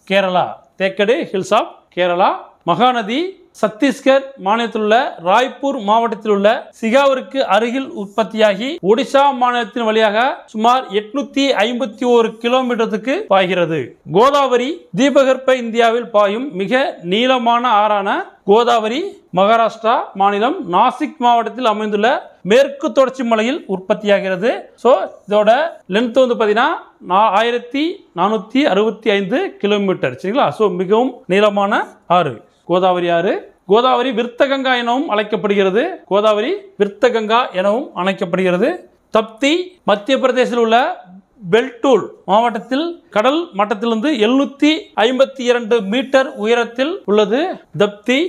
Kerala. Thekkady Hills of Kerala. Mahanadi Chhattisgarh மாநிலத்தில் உள்ள ராய்ப்பூர் மாவட்டத்தில் உள்ள சிகாவிற்கு அருகில் உற்பத்தியாகி ஒடிசா மாநிலத்தின் வழியாக சுமார் 851 கிலோமீட்டருக்கு பாய்கிறது. கோதாவரி தீபகற்ப இந்தியாவில் பாயும் மிக நீளமான ஆறான கோதாவரி மகாராஷ்டிரா மாநிலம் நாசிக் மாவட்டத்தில் அமைந்துள்ள மேற்கு தொடர்ச்சி மலையில் உற்பத்தியாகிறது. ஸோ இதோட லென்த் வந்து பார்த்தீங்கன்னா 1465 கிலோமீட்டர். சரிங்களா? ஸோ மிகவும் நீளமான ஆறு கோதாவரி ஆறு. கோதாவரி விருத்தகங்கா எனவும் அழைக்கப்படுகிறது. கோதாவரி விருத்தகங்கா எனவும் அழைக்கப்படுகிறது. தப்தி மத்திய பிரதேசத்தில் உள்ள பெல்டூல் மாவட்டத்தில் கடல் மட்டத்திலிருந்து 752 மீட்டர் உயரத்தில் உள்ளது தப்தி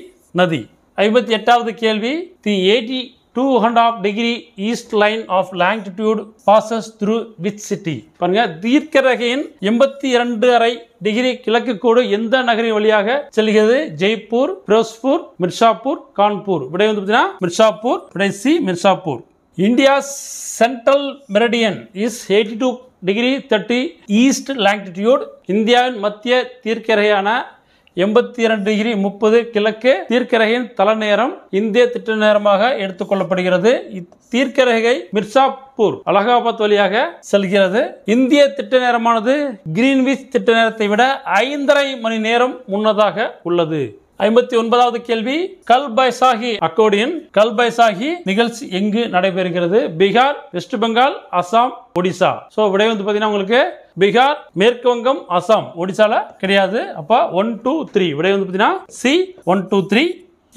நதி. 58வது கேள்வி. தி 82.5 degree east line of longitude passes through which city? பாருங்க, தீர்க்கரேகையின் 82.5 டிகிரி கிழக்கு கோடு எந்த நகரின் வழியாக செல்கிறது? ஜெய்ப்பூர், பிரோஸ்பூர், மிர்சாப்பூர், கான்பூர். விடை வந்து பார்த்தீங்கன்னா மிர்சாப்பூர். விடை C Mirzapur. India central meridian is 82 degree 30 east longitude. இந்தியாவின் மத்திய தீர்க்கரேகையான 82 டிகிரி 30 கிழக்கு தீர்க்கரேகையின் தலைநேரம் இந்திய திட்ட நேரமாக எடுத்துக்கொள்ளப்படுகிறது. இத்தீர்க்கரேகை மிர்சாப்பூர், அலகாபாத் வழியாக செல்கிறது. இந்திய திட்ட நேரமானது கிரீன்விச் திட்ட நேரத்தை விட 5.5 மணி நேரம் முன்னதாக உள்ளது. 59வது கேள்வி. கல்பைசாகி அக்கோர்டியன் கல்பைசாகி நிகழ்ச்சி எங்கு நடைபெறுகிறது? பீகார், வெஸ்ட் பெங்கால், அசாம், ஒடிசா. ஸோ விடை வந்து பார்த்தீங்கன்னா உங்களுக்கு பீகார், மேற்கு வங்கம், அசாம், ஒடிசால கிடையாது. அப்போ 1, 2, 3. விடை வந்து பார்த்தீங்கன்னா சி 1, 2, 3.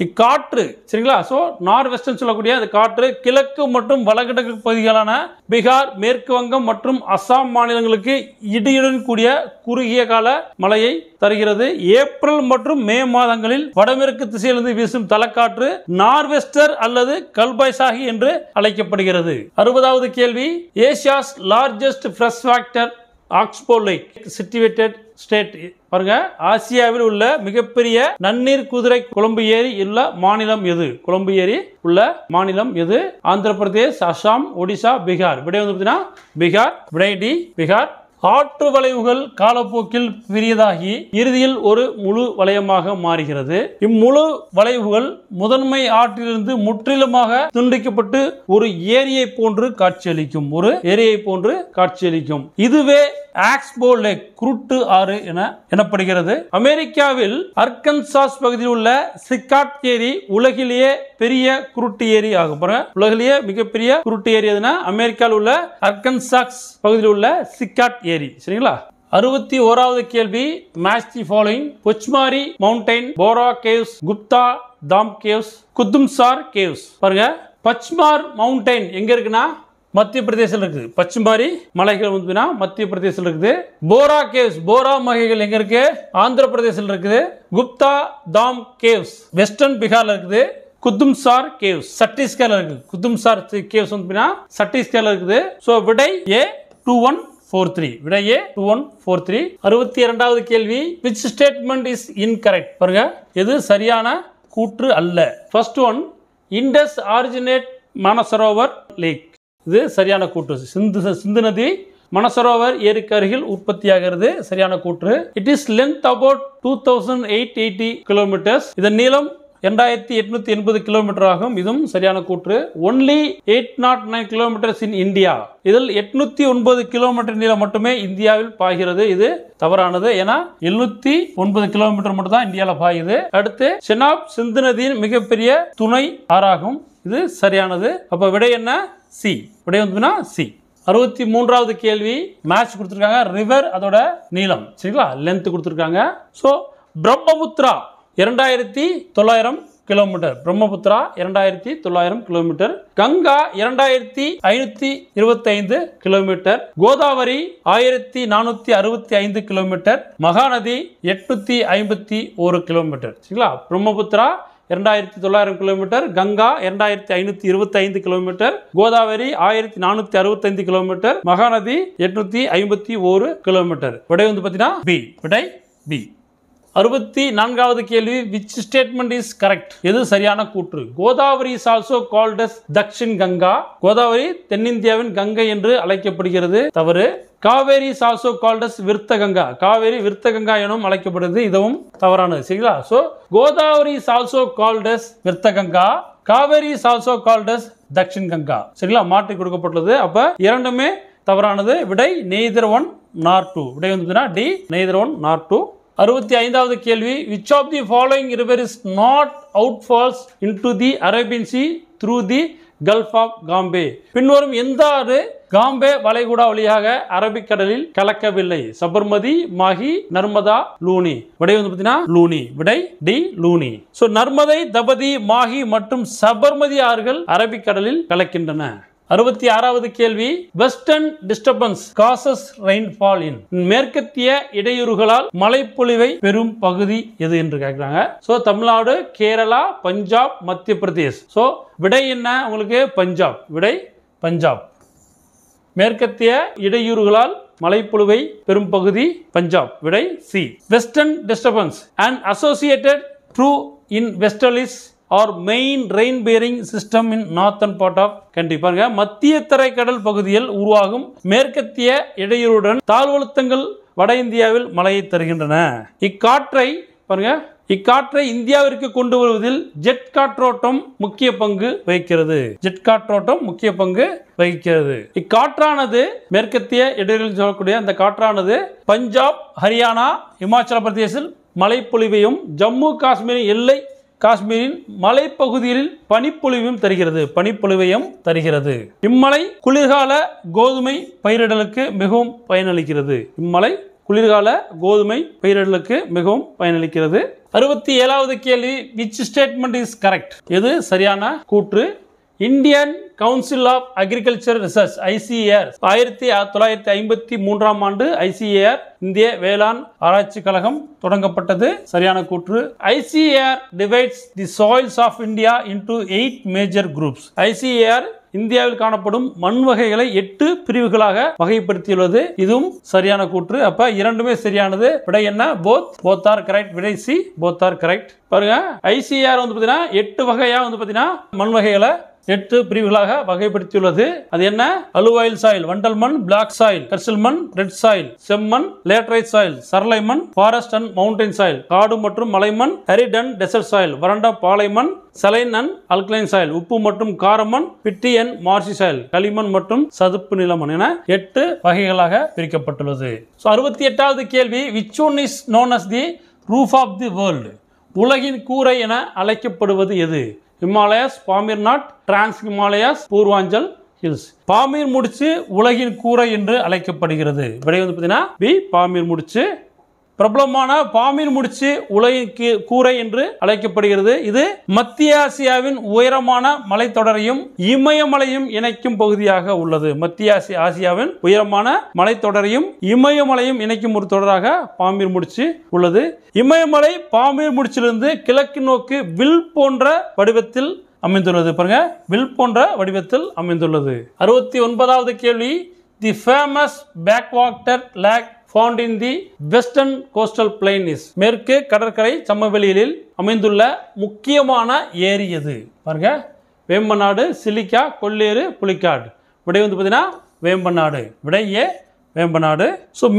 இக்காற்று சரிங்களா? ஸோ நார்த் வெஸ்டர்ன் சொல்லக்கூடிய அந்த காற்று கிழக்கு மற்றும் வடகிழக்கு பகுதிகளான பீகார், மேற்கு வங்கம் மற்றும் அசாம் மாநிலங்களுக்கு இடியுடன் கூடிய குறுகிய கால மழையை தருகிறது. ஏப்ரல் மற்றும் மே மாதங்களில் வடமேற்கு திசையிலிருந்து வீசும் தலக்காற்று நார்வெஸ்டர் அல்லது கல்பைசாகி என்று அழைக்கப்படுகிறது. 60வது கேள்வி. Asia's largest fresh water oxbow lake situated state. பாருங்க, ஆசியாவில் உள்ள மிகப்பெரிய நன்னீர் குதிரை குழம்பு ஏரி உள்ள மாநிலம் எது? குழம்பு ஏரி உள்ள மாநிலம் எது? ஆந்திர பிரதேஷ், அசாம், ஒடிசா, பீகார். விடை வந்து பார்த்தீங்கன்னா பீகார். விடை டி பீகார். ஆற்று வளைவுகள் காலப்போக்கில் பெரியதாகி இறுதியில் ஒரு முழு வளையமாக மாறுகிறது. இம்முழு வளைவுகள் முதன்மை ஆற்றிலிருந்து முற்றிலுமாக துண்டிக்கப்பட்டு ஒரு ஏரியை போன்று காட்சியளிக்கும். ஒரு ஏரியை போன்று காட்சியளிக்கும். இதுவே ஆக்ஸ்போ லேக், குருட்டு ஆறு எனப்படுகிறது. அமெரிக்காவில் அர்கன்சாஸ் பகுதியில் உள்ள சிக்காட் ஏரி உலகிலேயே பெரிய குருட்டு ஏரி ஆகும். உலகிலேயே மிகப்பெரிய குருட்டு ஏரி எதுனா அமெரிக்காவில் உள்ள அர்கன்சாஸ் பகுதியில் உள்ள சிக்காட் ஏரி. சரிங்களா? 61வது கேள்வி. Match the following. Pachmarhi mountain, Borra caves, Gupta Dham caves, குத்தும்சார் caves. பாருங்க, பச்மார் மவுண்டைன் எங்க இருக்குன்னா மத்திய பிரதேசத்தில் இருக்குது. பச்சுமாரி மலைகள் வந்து மத்திய பிரதேசத்தில் இருக்குது. போரா கேவ்ஸ், போரா மலைகள் எங்க இருக்கு? ஆந்திர பிரதேசத்தில் இருக்குது. குப்தா தாம் கேவ்ஸ் வெஸ்டர்ன் பீகார்ல இருக்குது. குத்தும்சார் கேவ்ஸ் சத்தீஸ்கர்ல இருக்கு. குத்தும்சார் கேவ்ஸ் வந்து சத்தீஸ்கர்ல இருக்குது. சோ விடை ஏ 2143. விடை ஏ 2143. 62வது கேள்வி, which statement is incorrect? பாருங்க, எது சரியான கூற்று அல்ல. First one, Indus originate Manasarovar lake. இது சரியான கூற்று. சிந்து நதி மனசரோவர் ஏரிக்கு அருகில் உற்பத்தியாகிறது. சரியான கூற்று. It is length about 2880 kilometres. இதன் நீளம் 2880 கிலோமீட்டர் ஆகும். இதுவும் சரியான கூற்று. Only 809 kilometres in India. இதில் 809 கிலோமீட்டர் நீளம் மட்டுமே இந்தியாவில் பாய்கிறது. இது தவறானது. ஏன்னா 709 கிலோமீட்டர் மட்டும் தான் இந்தியாவில் பாயுது. அடுத்து செனாப் சிந்து நதியின் மிகப்பெரிய துணை ஆறாகும். இது சரியானது. அப்ப விடை என்ன? சி. விடை வந்து சி. 63வது கேள்வி, மேட்ச் கொடுத்திருக்காங்க. ரிவர் அதோட நீளம், சரிங்களா, லென்த் கொடுத்திருக்காங்க. So Brahmaputra 2900 kilometre. Brahmaputra 2900 kilometre. Ganga 2525 kilometre. Godavari 1465 kilometre. Mahanadi 851 kilometre. சரிங்களா, Brahmaputra 2900 kilometre, Ganga 2525 kilometre, Godavari 1465 kilometre, Mahanadi 851 kilometre. விடை வந்து பார்த்தீங்கன்னா பி. விடை பி. 64வது கேள்வி, which statement is correct? எது சரியான கூற்று? Godavari is also called as Dakshin Ganga. Godavari தென்னிந்தியாவின் கங்கை என்று அழைக்கப்படுகிறது. தவறு. Kaveri is also called as விருத்த கங்கா. காவேரி விருத்த கங்கா எனும் அழைக்கப்படுகிறது. இதுவும் தவறானது. சரிங்களா? So Godavari is also called as விருத்த Ganga. Kaveri is also called as Dakshin Ganga. சரிங்களா, மாற்றி கொடுக்கப்பட்டுள்ளது. அப்ப இரண்டுமே தவறானது. விடை neither one nor two. விடை வந்து D, neither one nor two. 65வது கேள்வி, which of the following river is not outfalls into the Arabian Sea through the Gulf of Gambé? பின்வரும் எந்த ஆறு காம்பே வளைகுடா வழியாக அரபிக்கடலில் கலக்கவில்லை? சபர்மதி, மாஹி, நர்மதா, லூனி. விடை வந்து பார்த்தீங்கன்னா லூனி. விடை டி, லூனி. சோ நர்மதை, தபதி, மாஹி மற்றும் சபர்மதி ஆறுகள் அரபிக்கடலில் கலக்கின்றன. 66வது கேள்வி, வெஸ்டர்ன் டிஸ்டர்பன்ஸ் காசஸ் ரெயின்ஃபால் இன். மேற்கத்திய இடையூறுகளால் மழைப்பொழிவை பெறும் பகுதி எது என்று கேட்கிறாங்க. சோ தமிழ்நாடு, கேரளா, பஞ்சாப், மத்திய பிரதேஷ். சோ விடை என்ன உங்களுக்கு? பஞ்சாப். விடை பஞ்சாப். மேற்கத்திய இடையூறுகளால் மழைப்பொழிவை பெறும் பகுதி பஞ்சாப். விடை C. Western disturbance and associated through in westerlies or main rain bearing system in northern part of country. பாருங்க, மத்திய தரைக்கடல் பகுதியில் உருவாகும் மேற்கத்திய இடையூறுடன் தாழ்வழுத்தங்கள் வட இந்தியாவில் மழையை தருகின்றன. இக்காற்றை பாருங்க, இக்காற்றை இந்தியாவிற்கு கொண்டு வருவதில் ஜெட் காற்றோட்டம் முக்கிய பங்கு வகிக்கிறது. ஜெட் காற்றோட்டம் முக்கிய பங்கு வகிக்கிறது. இக்காற்றானது மேற்கத்திய இடையூறுகள் சொல்லக்கூடிய அந்த காற்றானது பஞ்சாப், ஹரியானா, இமாச்சல பிரதேசில் மழைப்பொழிவையும் ஜம்மு காஷ்மீர் எல்லை காஷ்மீரின் மலைப்பகுதியில் பனிப்பொழிவையும் தருகிறது. பனிப்பொழிவையும் தருகிறது. இம்மலை குளிர்கால கோதுமை பயிரிடலுக்கு மிகவும் பயனளிக்கிறது. இம்மலை குளிர்கால கோதுமை பயிரிடலுக்கு மிகவும் பயனளிக்கிறது. 67வது கேள்வி, which statement is correct? எது சரியான கூற்று? Indian council of agriculture research ICAR 1953ஆம் ஆண்டு ICAR இந்திய வேளாண் ஆராய்ச்சி கழகம் தொடங்கப்பட்டது. சரியான கூற்று. ICAR divides the soils of India into 8 major groups. ICAR இந்தியாவில் காணப்படும் மண் வகைகளை 8 பிரிவுகளாக வகைப்படுத்தியுள்ளது. இதுவும் சரியான கூற்று. அப்ப இரண்டுமே சரியானது. விடை என்ன? both are correct. விடை சி, both are correct. பாருங்க, ICAR வந்து பாத்தீங்கன்னா 8 வகையா வந்து பாத்தீங்கன்னா மண் வகைகளை 8 பிரிவுகளாக வகைப்படுத்தியுள்ளது. அது என்ன? அலுவாயில் சாயில், வண்டல் மண், பிளாக் சாயில், கரிசல் மண், ரெட் சாயில், செம்மண், லேட்டரைட் சாயில், சரளை மண், ஃபாரஸ்ட் அண்ட் மவுண்டைன் சாயில், காடு மற்றும் மலைமண், அரிட் அண்ட் டெசர்ட் சாயில், வறண்ட பாலை மண், சலைன் அண்ட் அல்கலைன் சாயில், உப்பு மற்றும் காரமண், பிட்டி அண்ட் மார்சி சாயில், களிமண் மற்றும் சதுப்பு நிலமண் என 8 வகைகளாக பிரிக்கப்பட்டுள்ளது. 68வது கேள்வி, which one is known as the roof of the world? உலகின் கூரை என அழைக்கப்படுவது எது? Himalayas, Pamir not, trans Himalayas, Purvanchal hills. Pamir முடிச்சு உலகின் கூரை என்று அழைக்கப்படுகிறது. விடை வந்து பார்த்தீங்கன்னா பி, பாமீர் முடிச்சு. பிரபலமான பாமீர் முடிச்சு உலகிற்கு கூரை என்று அழைக்கப்படுகிறது. இது மத்திய ஆசியாவின் உயரமான மலைத்தொடரையும் இமயமலையும் இணைக்கும் பகுதியாக உள்ளது. மத்திய ஆசியாவின் உயரமான மலைத்தொடரையும் இமயமலையும் இணைக்கும் ஒரு தொடராக பாமீர் முடிச்சு உள்ளது. இமயமலை பாமீர் முடிச்சிலிருந்து கிழக்கு நோக்கி வில் போன்ற வடிவத்தில் அமைந்துள்ளது. பாருங்க, வில் போன்ற வடிவத்தில் அமைந்துள்ளது. 69வது கேள்வி, the famous backwater lake found in the western coastal plain is. மேற்கு கடற்கரை சமவெளியில் அமைந்துள்ள முக்கியமான ஏரி எது? பாருங்க, வேம்பநாடு, சிலிக்கா, கொள்ளேறு, புலிக்காடு. விடை வந்து பார்த்தீங்கன்னா வேம்பநாடு. விடை ஏ, வேம்பநாடு.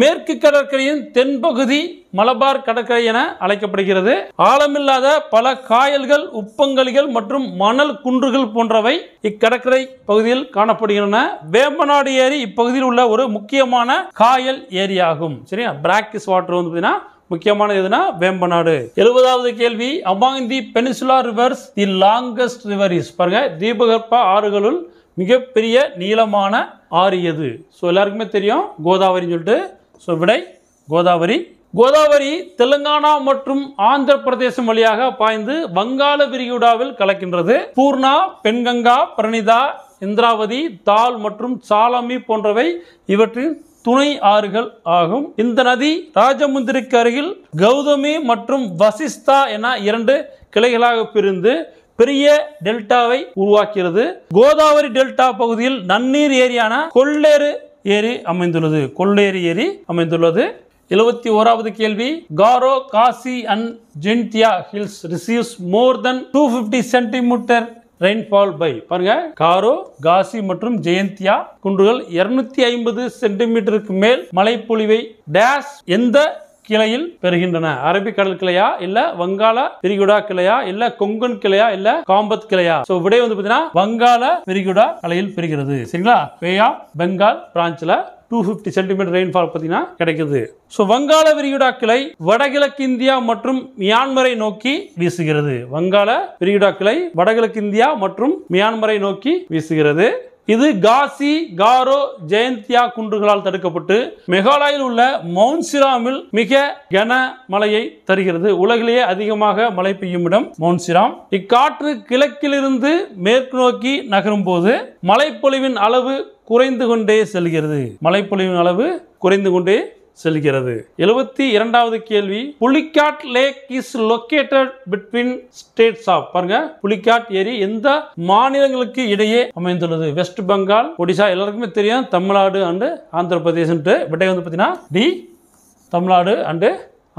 மேற்கு கடற்கரையின் தென்பகுதி மலபார் கடற்கரை என அழைக்கப்படுகிறது. ஆழமில்லாத பல காயல்கள், உப்பங்கழிகள் மற்றும் மணல் குன்றுகள் போன்றவை இக்கடற்கரை பகுதியில் காணப்படுகின்றன. வேம்பநாடு ஏரி இப்பகுதியில் உள்ள ஒரு முக்கியமான காயல் ஏரியாகும். சரியா, பிராக்கிஸ் வாட்டர் வந்து பார்த்தீங்கன்னா முக்கியமான எதுனா வேம்பநாடு. 70வது கேள்வி, among the peninsula rivers the longest river is. பாருங்க, தீபகற்ப ஆறுகளுள் மிகப்பெரிய நீளமான ஆறு எது? எல்லாருக்குமே தெரியும் கோதாவரின்னு சொல்லிட்டு. விடை கோதாவரி. கோதாவரி தெலுங்கானா மற்றும் ஆந்திர பிரதேசம் வழியாக பாய்ந்து வங்காள விரிகுடாவில் கலக்கின்றது. பூர்ணா, பெண்கங்கா, பிரணிதா, இந்திராவதி, தால் மற்றும் சாலமி போன்றவை இவற்றின் துணை ஆறுகள் ஆகும். இந்த நதி ராஜமுந்திரிக்கு அருகில் கௌதமி மற்றும் வசிஸ்தா என 2 கிளைகளாக பிரிந்து பெரிய டெல்டாவை உருவாக்கிறது. கோதாவரி டெல்டா பகுதியில் நன்னீர் ஏரியான கொள்ளேறு ஏரி அமைந்துள்ளது. கொள்ளேறு ஏரி அமைந்துள்ளது. 71வது கேள்வி, Garo, Khasi and Jaintia hills receives more than 250 centimetre rainfall by. பாருங்க, காரோ, காசி மற்றும் ஜெயந்தியா குன்றுகள் 250 சென்டிமீட்டருக்கு மேல் மழைப்பொழிவை டேஷ் எந்த கிளையில் பெறுகின்றன? அரபிக்கடல் கிளையா, இல்ல வங்காள விரிகுடா கிளையா, இல்ல கொங்கன் கிளையா, இல்ல காம்பத் கிளையா? விடை வந்து பாத்தீங்கன்னா வங்காள விரிகுடா கிளையில் பெறுகிறது. சரிங்களா, பே ஆஃப் பெங்கால் பிரான்ச்ல 250 சென்டிமீட்டர் ரெயின்ஃபால் பார்த்தீங்கன்னா கிடைக்குது. வங்காள விரிகுடா கிளை வடகிழக்கு இந்தியா மற்றும் மியான்மரை நோக்கி வீசுகிறது. வங்காள விரிகுடா கிளை வடகிழக்கு இந்தியா மற்றும் மியான்மரை நோக்கி வீசுகிறது. இது காசி, காரோ, ஜெயந்தியா குன்றுகளால் தடுக்கப்பட்டு மேகாலயில் உள்ள மவுண்ட் சிராமில் மிக கன மழையை தருகிறது. உலகிலேயே அதிகமாக மழை பெய்யும் இடம் மவுண்ட் சிராம். இக்காற்று கிழக்கிலிருந்து மேற்கு நோக்கி நகரும் போது மழைப்பொழிவின் அளவு குறைந்து கொண்டே செல்கிறது. மழைப்பொழிவின் அளவு குறைந்து கொண்டே செல்கிறது. 72வது கேள்வி, Pulicat lake is located between states of. பாருங்க, புலிக்காட் ஏரி எந்த மாநிலங்களுக்கு இடையே அமைந்துள்ளது? வெஸ்ட் பெங்கால், ஒடிசா, எல்லாருக்குமே தெரியும் தமிழ்நாடு அண்ட் ஆந்திர பிரதேஷ். விடை வந்து பார்த்தீங்கன்னா டி, தமிழ்நாடு அண்ட்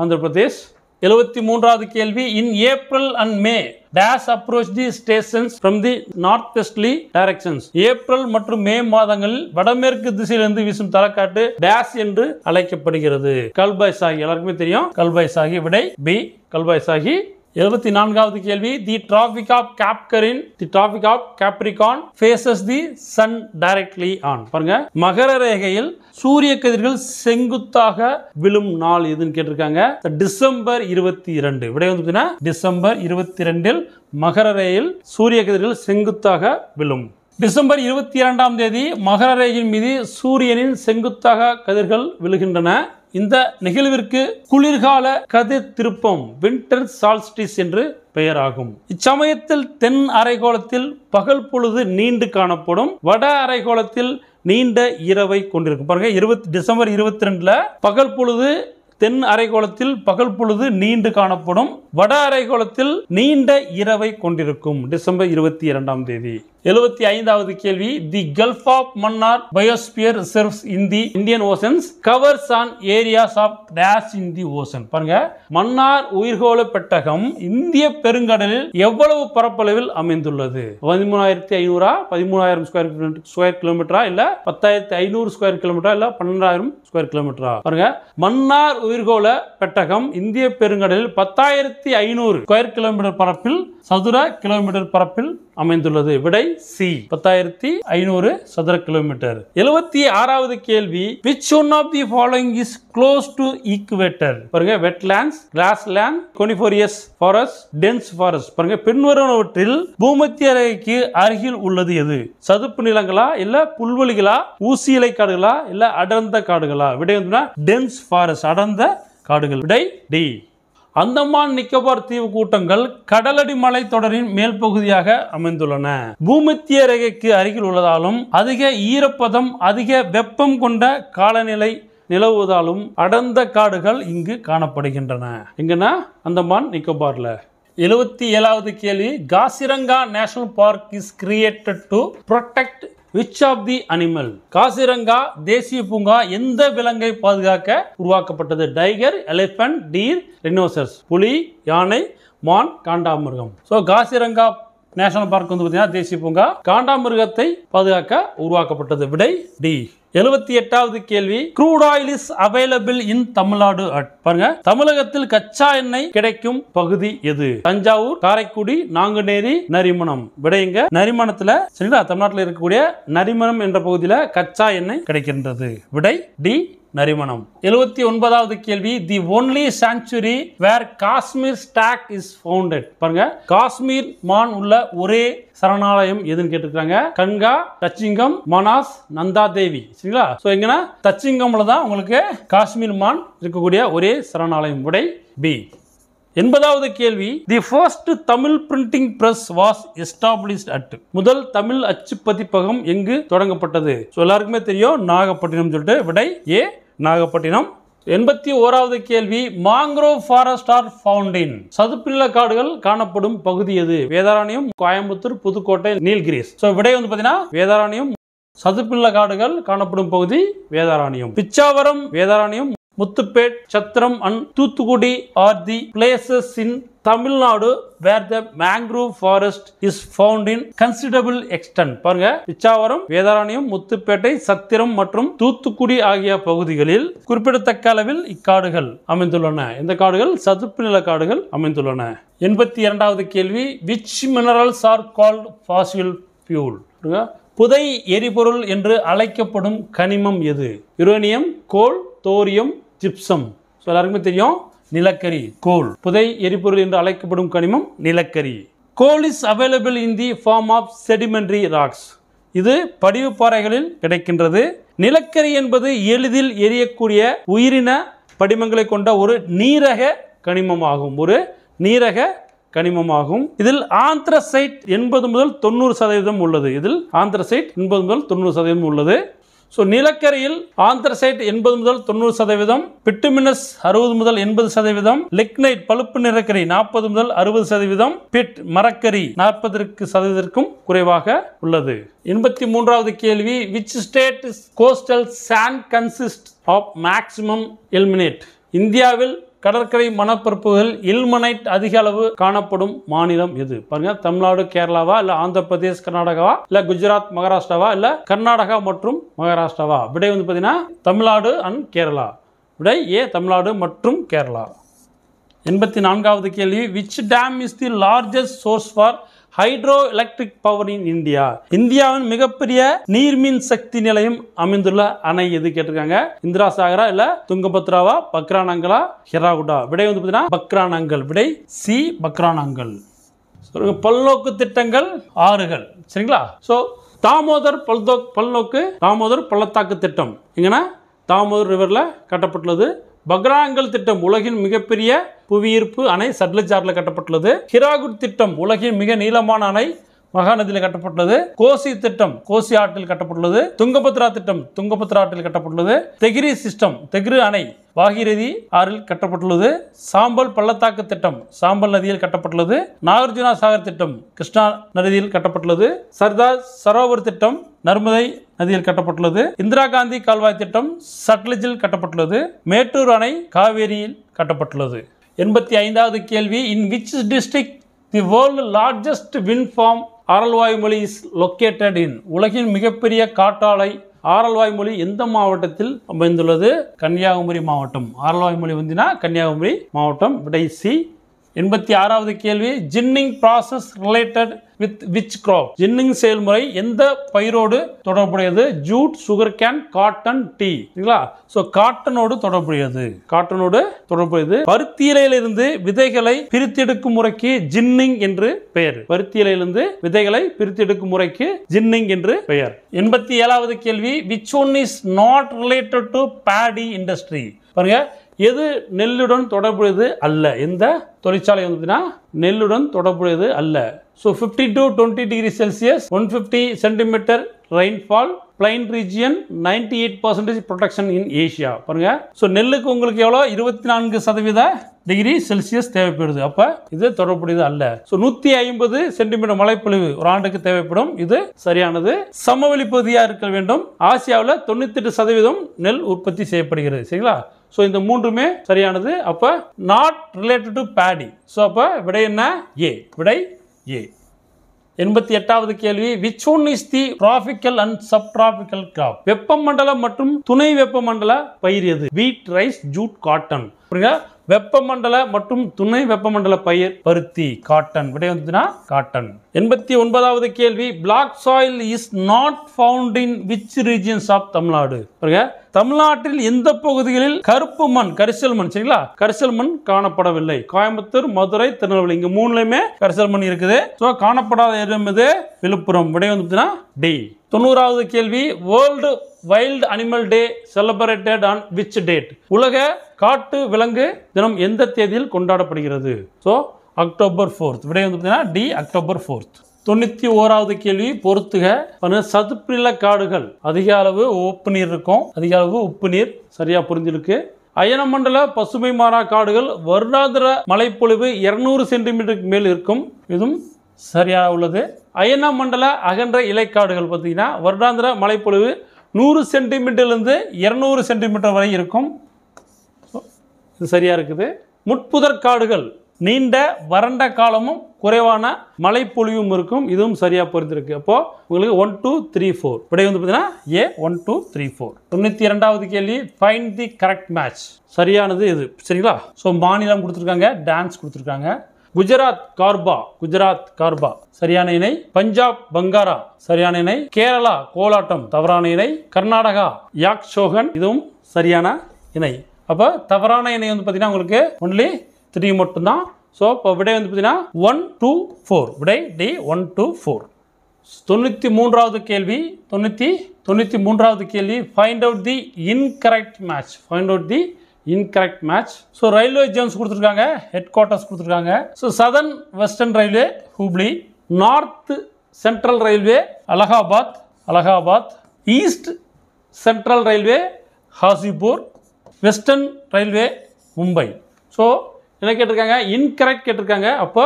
ஆந்திர பிரதேஷ். 73வது கேள்வி, இன் April and May dash approach the stations from the north Westley directions. April மற்றும் மே மாதங்களில் வடமேற்கு திசையிலிருந்து வீசும் தலக்காட்டு டேஷ் என்று அழைக்கப்படுகிறது. கல்பைசாகி, எல்லாருக்குமே தெரியும் கல்பைசாகி. விடை பி, கல்பைசாகி. 74வது கேள்வி, the tropic of Capricorn the tropic of Capricorn faces the sun directly on. பாருங்க, மகர ரேகையில் சூரிய கதிர்கள் செங்குத்தாக விழும் நாள் எதுன்னு கேட்டிருக்காங்க. டிசம்பர் 22. விடை வந்து டிசம்பர் 22 மகர ரேகையில் சூரிய கதிர்கள் செங்குத்தாக விழும். டிசம்பர் 22ஆம் தேதி மகர ரேகையின் மீது சூரியனின் செங்குத்தாக கதிர்கள் விழுகின்றன. இந்த நிகழ்விற்கு குளிர்கால கதிர் திருப்பம் வின்டர் சால்ஸ்டிஸ் என்று பெயர் ஆகும். இச்சமயத்தில் தென் அரைகோளத்தில் பகல் பொழுது நீண்டு காணப்படும். வட அரைகோளத்தில் நீண்ட இரவை கொண்டிருக்கும். பாருங்க, டிசம்பர் 22ல பகல் பொழுது தென் அரைகோளத்தில் பகல் பொழுது நீண்டு காணப்படும். வட அரைகோளத்தில் நீண்ட இரவை கொண்டிருக்கும். டிசம்பர் 22ஆம் தேதி. 75வது கேள்வி, the gulf of Mannar biosphere reserves in the Indian oceans covers on areas of dash in the ocean. பாருங்க, மன்னார் உயிர்கோள பெட்டகம் இந்திய பெருங்கடலில் எவ்வளவு பரப்பளவில் அமைந்துள்ளது? 13,500, 13,000 ஸ்கொயர் கிலோமீட்டரா, இல்ல 10,500 ஸ்கொயர் கிலோமீட்டரா, இல்ல 12,000 ஸ்கொயர் கிலோமீட்டரா? பாருங்க, மன்னார் உயிர்கோள பெட்டகம் இந்திய பெருங்கடலில் 10,500 ஸ்கொயர் கிலோமீட்டர் பரப்பில் சதுர கிலோமீட்டர் பரப்பில் அமைந்துள்ளது. விடை சி, 10,500 சதுர கிலோமீட்டர். 76வது கேள்வி, which one of the following is close to equator? பாருங்க, wetlands, grassland, coniferous forest, dense forest. பாருங்க, பின்வருவனவற்றில் பூமத்திய ரேகைக்கு அருகில் உள்ளது எது? சதுப்பு நிலங்களா, இல்ல புல்வெளிகளா, ஊசி இலை காடுகளா, இல்ல அடர்ந்த காடுகளா? விடை வந்து dense forest, அடர்ந்த காடுகள். விடை டி. அந்தமான் நிக்கோபார் தீவு கூட்டங்கள் கடலடி மலை தொடரின் மேல் பகுதியாக அமைந்துள்ளன. பூமத்திய ரேகைக்கு அருகில் உள்ளதாலும் அதிக ஈரப்பதம் அதிக வெப்பம் கொண்ட காலநிலை நிலவுவதாலும் அடர்ந்த காடுகள் இங்கு காணப்படுகின்றன. எங்கன்னா அந்தமான் நிக்கோபார்ல. 77வது கேள்வி, Kaziranga national park is created to protect which of the animal? Kaziranga தேசிய பூங்கா எந்த விலங்கை பாதுகாக்க உருவாக்கப்பட்டது? Tiger, elephant, deer, rhinoceros. புலி, யானை, மான், காண்டாமிருகம். ஸோ காசிரங்கா நேஷனல் பார்க் வந்து பார்த்தீங்கன்னா தேசிய பூங்கா காண்டாமிருகத்தை பாதுகாக்க உருவாக்கப்பட்டது. விடை டி. 78வது கேள்வி, crude oil is available in Tamil Nadu at. பாருங்க, தமிழகத்தில் கச்சா எண்ணெய் கிடைக்கும் பகுதி எது? தஞ்சாவூர், காரைக்குடி, நாங்குநேரி, நரிமணம். விடைங்க நரிமணத்துல. சரிங்களா, தமிழ்நாட்டில் இருக்கக்கூடிய நரிமணம் என்ற பகுதியில் கச்சா எண்ணெய் கிடைக்கின்றது. விடை டி, நரிமணம். 79வது கேள்வி, the only sanctuary where Kashmir stag is founded. பாருங்க, காஷ்மீர் மான் உள்ள ஒரே சரணாலயம் எதுன்னு கேட்டிருக்காங்க. கங்கா, தச்சிங்கம், மனாஸ், நந்தா தேவி. சரிங்களா, ஸோ எங்கன்னா தச்சிங்கம்ல தான் உங்களுக்கு காஷ்மீர் மான் இருக்கக்கூடிய ஒரே சரணாலயம். விடை பி. 80வது கேள்வி, the first Tamil printing press was established at. முதல் தமிழ் அச்சு பதிப்பகம் எங்கு தொடங்கப்பட்டது? ஸோ எல்லாருக்குமே தெரியும், நாகப்பட்டினம் சொல்லிட்டு. விடை ஏ, நாகப்பட்டினம். 81வது கேள்வி, mangrove forest are found in. சதுப்புநில காடுகள் காணப்படும் பகுதி எது? வேதாரண்யம், கோயம்புத்தூர், புதுக்கோட்டை, நீல்கிரிஸ். ஸோ விடை வந்து பார்த்தீங்கன்னா வேதாரண்யம். சதுப்புநில காடுகள் காணப்படும் பகுதி Vedaranyam. Pichavaram, Vedaranyam, Muthupet, Chathiram and Thoothukudi are the places in Tamil Nadu where the mangrove forest is found in considerable extent. பாருங்க, பிச்சாவரம், வேதாரண்யம், முத்துப்பேட்டை, சத்திரம் மற்றும் தூத்துக்குடி ஆகிய பகுதிகளில் குறிப்பிடத்தக்க அளவில் இக்காடுகள் அமைந்துள்ளன. இந்த காடுகள் சதுப்பு நில காடுகள் அமைந்துள்ளன. 82வது கேள்வி, which minerals are called Fazil fuel. புதை எரிபொருள் என்று அழைக்கப்படும் கனிமம் எது? யுரேனியம், கோல், தோரியம், ஜிப்சம். ஸோ எல்லாருக்குமே தெரியும், நிலக்கரி. கோல் புதை எரிபொருள் என்று அழைக்கப்படும் கனிமம் நிலக்கரி. Coal is available in the form of sedimentary rocks. இது படிவு பாறைகளில் கிடைக்கின்றது. நிலக்கரி என்பது எளிதில் எரியக்கூடிய உயிரின படிமங்களை கொண்ட ஒரு நீரக கனிமமாகும். இதில் ஆந்த்ரசைட் 80 முதல் 90% உள்ளது. இதில் ஆந்த்ரசைட் 80 முதல் 90% உள்ளது. ஸோ நிலக்கரியில் ஆந்த்ரசைட் 80 முதல் 90%, பிட்டுமினஸ் 60 முதல் 80%, லிக்னைட் பழுப்பு நிறக்கரி 40 முதல் 60%, பிட் மரக்கரி 40% குறைவாக உள்ளது. 83வது கேள்வி, which state coastal sand consist of maximum ilmenite. இந்தியாவில் கடற்கரை மணப்பரப்புகள் இல்மனைட் அதிக அளவு காணப்படும் மாநிலம் எது? பாருங்க, தமிழ்நாடு, கேரளாவா, இல்ல ஆந்திர பிரதேஷ், கர்நாடகாவா, இல்ல குஜராத், மகாராஷ்டிராவா, இல்ல கர்நாடகா மற்றும் மகாராஷ்டிராவா? விடை வந்து பார்த்தீங்கன்னா தமிழ்நாடு அண்ட் கேரளா. விடை ஏ, தமிழ்நாடு மற்றும் கேரளா. 84வது கேள்வி, which dam is the largest source for hydro electric power in India. இந்தியாவின் மிகப்பெரிய நீர்மின் சக்தி நிலையம் அமைந்துள்ள அணை எது கேட்டிருக்காங்க. இந்திரா சாகரா, இல்ல துங்கபத்ராவா, பக்ரானங்கலா, ஹிராகுடா? விடை வந்து பார்த்தீங்கன்னா பக்ரானங்கல். விடை சி, பக்ரானங்கல். பல்நோக்கு திட்டங்கள் ஆறுகள். சரிங்களா, ஸோ தாமோதர் பள்ளத்தாக்கு திட்டம் எங்கன்னா தாமோதர் ரிவர்ல கட்டப்பட்டுள்ளது. பக்ரானங்கல் திட்டம் உலகின் மிகப்பெரிய புவியீர்ப்பு அணை சட்லஜ் ஆற்றில் கட்டப்பட்டுள்ளது. ஹிராகுட் திட்டம் உலகின் மிக நீளமான அணை மகாநதியில் கட்டப்பட்டுள்ளது. கோசி திட்டம் கோசி ஆற்றில் கட்டப்பட்டுள்ளது. துங்கபத்ரா திட்டம் துங்கபத்ரா ஆற்றில் கட்டப்பட்டுள்ளது. தெகிரி சிஸ்டம் தெகிரி அணை பாகீரதி ஆறில் கட்டப்பட்டுள்ளது. சாம்பல் பள்ளத்தாக்கு திட்டம் சாம்பல் நதியில் கட்டப்பட்டுள்ளது. நாகார்ஜுனா சாகர் திட்டம் கிருஷ்ணா நதியில் கட்டப்பட்டுள்ளது. சர்தார் சரோவர் திட்டம் நர்மதை நதியில் கட்டப்பட்டுள்ளது. இந்திரா காந்தி கால்வாய் திட்டம் சட்லஜில் கட்டப்பட்டுள்ளது. மேட்டூர் அணை காவேரியில் கட்டப்பட்டுள்ளது. 85வது கேள்வி, in which district the world largest wind farm Aralvaimozhi is located in. உலகின் மிகப்பெரிய காற்றாலை ஆரல்வாய்மொழி எந்த மாவட்டத்தில் அமைந்துள்ளது? கன்னியாகுமரி மாவட்டம். ஆரல்வாய்மொழி வந்தினா கன்னியாகுமரி மாவட்டம். விடை சி. 86வது கேள்வி, ginning process related with which crop. ஜின்னிங் செயல்முறை எந்த பயிரோடு தொடர்புடையது? Jute, sugar cane, cotton, tea. சரிங்களா, ஸோ காட்டனோடு தொடர்புடையது. பருத்தி இலையிலிருந்து விதைகளை பிரித்தெடுக்கும் முறைக்கு ஜின்னிங் என்று பெயர். பருத்தி இலையிலிருந்து விதைகளை பிரித்தெடுக்கும் முறைக்கு ஜின்னிங் என்று பெயர். 87வது கேள்வி, which one is not related to Bedi industry. பாருங்க, எது நெல்லுடன் தொடர்புடையது அல்ல? எந்த தொழிற்சாலை வந்து பார்த்தீங்கன்னா நெல்லுடன் தொடர்புடையது அல்ல? So 50 to 20 degree Celsius, 150 centimeter rainfall, plain region, 98% protection in Asia. பாருங்க. ஸோ நெல்லுக்கு உங்களுக்கு எவ்வளோ 24% டிகிரி செல்சியஸ் தேவைப்படுது. அப்போ இது தொடர்புடையது அல்ல. ஸோ 150 சென்டிமீட்டர் மழைப்பொழிவு ஒரு ஆண்டுக்கு தேவைப்படும். இது சரியானது. சமவெளி பகுதியாக இருக்க வேண்டும். ஆசியாவில் 98% நெல் உற்பத்தி செய்யப்படுகிறது. சரிங்களா? ஸோ இந்த மூன்றுமே சரியானது. அப்போ not related to Bedi. So அப்போ விடை என்ன? ஏ. விடை ஏ. 88வது கேள்வி, which one is the tropical and subtropical crop? வெப்பமண்டல மற்றும் துணை வெப்பமண்டல பயிர் எது? wheat, rice, jute, cotton. புரியுங்க? வெப்பமண்டல மற்றும் துணை வெப்பமண்டல பயிர் பருத்தி, காட்டன். விடை வந்துச்சுன்னா காட்டன். 89வது கேள்வி, black soil is not found in which regions of Tamil Nadu? பாருங்க, தமிழ்நாட்டில் எந்த பகுதிகளில் கருப்பு மண், கரிசல் மண், சரிங்களா, கரிசல் மண் காணப்படவில்லை? கோயம்புத்தூர், மதுரை, திருநெல்வேலி, இங்க மூணுலயுமே கரிசல் மண் இருக்குது. ஸோ காணப்படாத இடம் எது? விழுப்புரம். விடை வந்துச்சுன்னா டி. 90வது கேள்வி, world wild animal day celebrated on which date? உலக காட்டு விலங்கு தினம் எந்த தேதியில் கொண்டாடப்படுகிறது? So October 4th. விடை வந்து பார்த்தீங்கன்னா டி, அக்டோபர் 4th. 91வது கேள்வி, பொறுத்துக. சதுப்பு நில காடுகள் அதிக அளவு உப்பு நீர் இருக்கும், அதிக அளவு உப்பு நீர். சரியா புரிஞ்சிருக்கு. அயனமண்டல பசுமை மாறா காடுகள் வருடாந்திர மழைப்பொழிவு 200 சென்டிமீட்டருக்கு மேல் இருக்கும். இதுவும் சரியாக உள்ளது. அயன மண்டல அகன்ற இலைக்காடுகள் பார்த்தீங்கன்னா வருடாந்திர மழைப்பொழிவு 100 சென்டிமீட்டர்லேருந்து 200 சென்டிமீட்டர் வரை இருக்கும். இது சரியாக இருக்குது. முட்புதர் காடுகள் நீண்ட வறண்ட காலமும் குறைவான மழைப்பொழிவும் இருக்கும். இதுவும் சரியாக பொறுத்திருக்கு. அப்போ உங்களுக்கு 1 2 3 4. விடை வந்து பார்த்தீங்கன்னா ஏ 1 2 3 4. 92வது கேள்வி, ஃபைண்ட் தி கரெக்ட் மேட்ச். சரியானது இது. சரிங்களா? ஸோ மாநிலம் கொடுத்துருக்காங்க, டான்ஸ் கொடுத்துருக்காங்க. குஜராத் கார்பா, குஜராத் கார்பா சரியான இணை. பஞ்சாப் பங்காரா சரியான இணை. கேரளா கோலாட்டம் தவறான இணை. கர்நாடகா யாக் சோகன் இதுவும் சரியான இணை. அப்போ தவறான இணை வந்து பார்த்தீங்கன்னா உங்களுக்கு ஒன்லி 3 மட்டும்தான். ஸோ இப்போ விடை வந்து பார்த்தீங்கன்னா 1 2 4. விடை டி 1 2 4. 93வது கேள்வி, 93வது கேள்வி, find out the incorrect match. Find out the incorrect match. So railway zones கொடுத்துருக்காங்க, ஹெட் குவார்ட்டர்ஸ் கொடுத்துருக்காங்க. So southern western railway Hubli, north central railway Allahabad, Allahabad, east central railway Hajipur, western railway Mumbai. So என்ன கேட்டிருக்காங்க? இன்கரெக்ட் கேட்டிருக்காங்க. அப்போ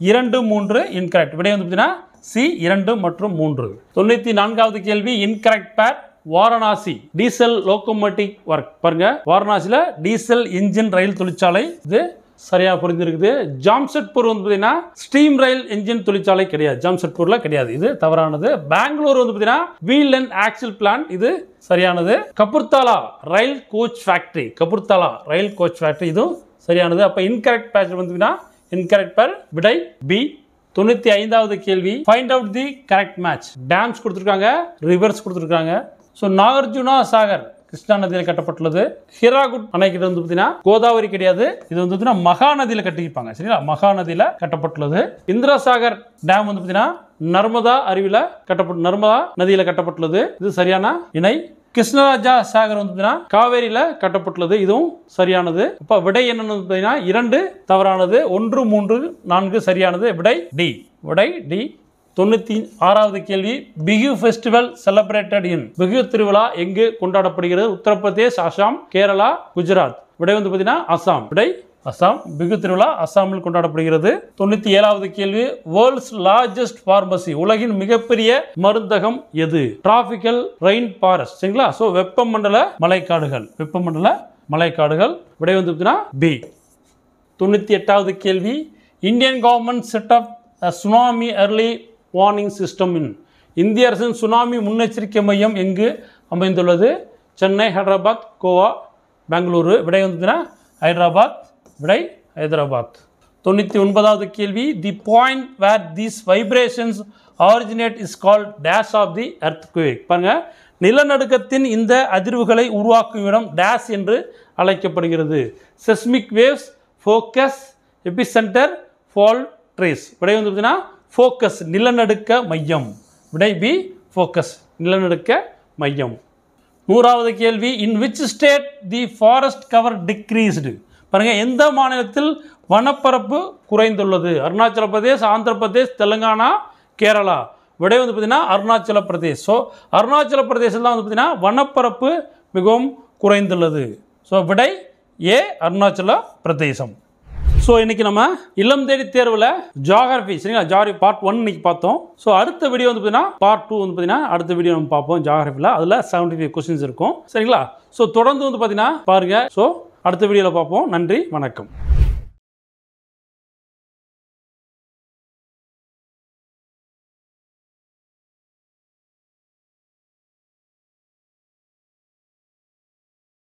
2 3 இன்கரெக்ட். விடை வந்து பார்த்தீங்கன்னா சி 2 மற்றும் 3. 94வது கேள்வி, இன்கரெக்ட் பேர். Varanasi diesel locomotive work. பாருங்க, வாரணாசியில் டீசல் இன்ஜின் ரயில் தொழிற்சாலை. இது சரியா புரிஞ்சிருக்குது. ஜாம்ஷெட்பூர் வந்து பார்த்தீங்கன்னா ஸ்டீம் ரயில் இன்ஜின் தொழிற்சாலை கிடையாது, ஜாம்ஷெட்பூர்ல கிடையாது. இது தவறானது. பெங்களூர் வந்து பார்த்தீங்கன்னா வீல் அண்ட் ஆக்சில் பிளான்ட். இது சரியானது. கபூர்தாலா ரயில் கோச் ஃபேக்டரி, கபூர்தாலா ரயில் கோச் ஃபேக்டரி இதுவும் சரியானது. அப்போ இன்கரெக்ட் பேட்ச் வந்து இன்கரெக்ட் பேர். விடை பி. 95வது கேள்வி, find out the correct match. Dams கொடுத்துருக்காங்க, ரிவர்ஸ் கொடுத்துருக்காங்க. ஸோ நாகார்ஜுனா சாகர் கிருஷ்ணா நதியில் கட்டப்பட்டுள்ளது. ஹிராகுட் அணைக்கிட்ட வந்து பார்த்தீங்கன்னா கோதாவரி கிடையாது, இது வந்து பார்த்தீங்கன்னா மகா நதியில் கட்டியிருப்பாங்க. சரிங்களா? மகா நதியில் கட்டப்பட்டுள்ளது. இந்திரா சாகர் டேம் வந்து பார்த்தீங்கன்னா நர்மதா அருவியில் நர்மதா நதியில் கட்டப்பட்டுள்ளது. இது சரியான இணை. கிருஷ்ணராஜா சாகர் வந்து காவேரியில கட்டப்பட்டுள்ளது. இதுவும் சரியானது. அப்ப விடை என்னன்னு பார்த்தீங்கன்னா 2 தவறானது, 1 3 4 சரியானது. விடை டி. விடை டி. 96வது கேள்வி, பிகு ஃபெஸ்டிவல் செலிப்ரேட்டட் இன். பிகு திருவிழா எங்கு கொண்டாடப்படுகிறது? உத்தரப்பிரதேஷ், அசாம், கேரளா, குஜராத். விடை வந்து பார்த்தீங்கன்னா அசாம். விடை அசாம். பிகு திருவிழா அசாமில் கொண்டாடப்படுகிறது. 97வது கேள்வி, வேர்ல்ட்ஸ் லார்ஜஸ்ட் பார்மசி. உலகின் மிகப்பெரிய மருந்தகம் எது? Tropical rain forest. சரிங்களா? ஸோ வெப்பமண்டல மலைக்காடுகள், வெப்பமண்டல மலைக்காடுகள். விடை வந்து பார்த்தீங்கன்னா பி. 98வது கேள்வி, Indian government set up tsunami early warning system in. இந்திய அரசின் சுனாமி முன்னெச்சரிக்கை மையம் எங்கு அமைந்துள்ளது? சென்னை, ஹைதராபாத், கோவா, பெங்களூரு. விடை வந்து ஹைதராபாத். விடை ஹைதராபாத். 99வது கேள்வி, the point where these vibrations originate is called dash of the earthquake. பாருங்க, நிலநடுக்கத்தின் இந்த அதிர்வுகளை உருவாக்கும் இடம் டேஷ் என்று அழைக்கப்படுகிறது. Seismic waves, focus, epicentre, fault trace. விடை வந்து பார்த்தீங்கன்னா ஃபோக்கஸ், நிலநடுக்க மையம். விடை பி, ஃபோக்கஸ், நிலநடுக்க மையம். 100வது கேள்வி, in which state the forest cover decreased? பாருங்க, எந்த மாநிலத்தில் வனப்பரப்பு குறைந்துள்ளது? அருணாச்சல பிரதேஷ், ஆந்திர பிரதேஷ், தெலுங்கானா, கேரளா. விடை வந்து பார்த்தீங்கன்னா அருணாச்சல பிரதேஷ். ஸோ அருணாச்சல பிரதேசத்தில் தான் வந்து பார்த்தீங்கன்னா வனப்பரப்பு மிகவும் குறைந்துள்ளது. ஸோ விடை ஏ, அருணாச்சல பிரதேசம். ஸோ இன்றைக்கி நம்ம இல்லம் தேடி தேர்வில் ஜியாகிரபி, சரிங்களா, ஜியாகிரபி பார்ட் 1 இன்னைக்கு பார்த்தோம். ஸோ அடுத்த வீடியோ வந்து பார்த்தீங்கன்னா பார்ட் 2 வந்து பார்த்தீங்கன்னா அடுத்த வீடியோ நம்ம பார்ப்போம். ஜியாகிரபியில் அதில் 75 கொஸ்டின்ஸ் இருக்கும், சரிங்களா. ஸோ தொடர்ந்து வந்து பார்த்தீங்கன்னா பாருங்கள். ஸோ அடுத்த வீடியோவில் பார்ப்போம். நன்றி, வணக்கம்.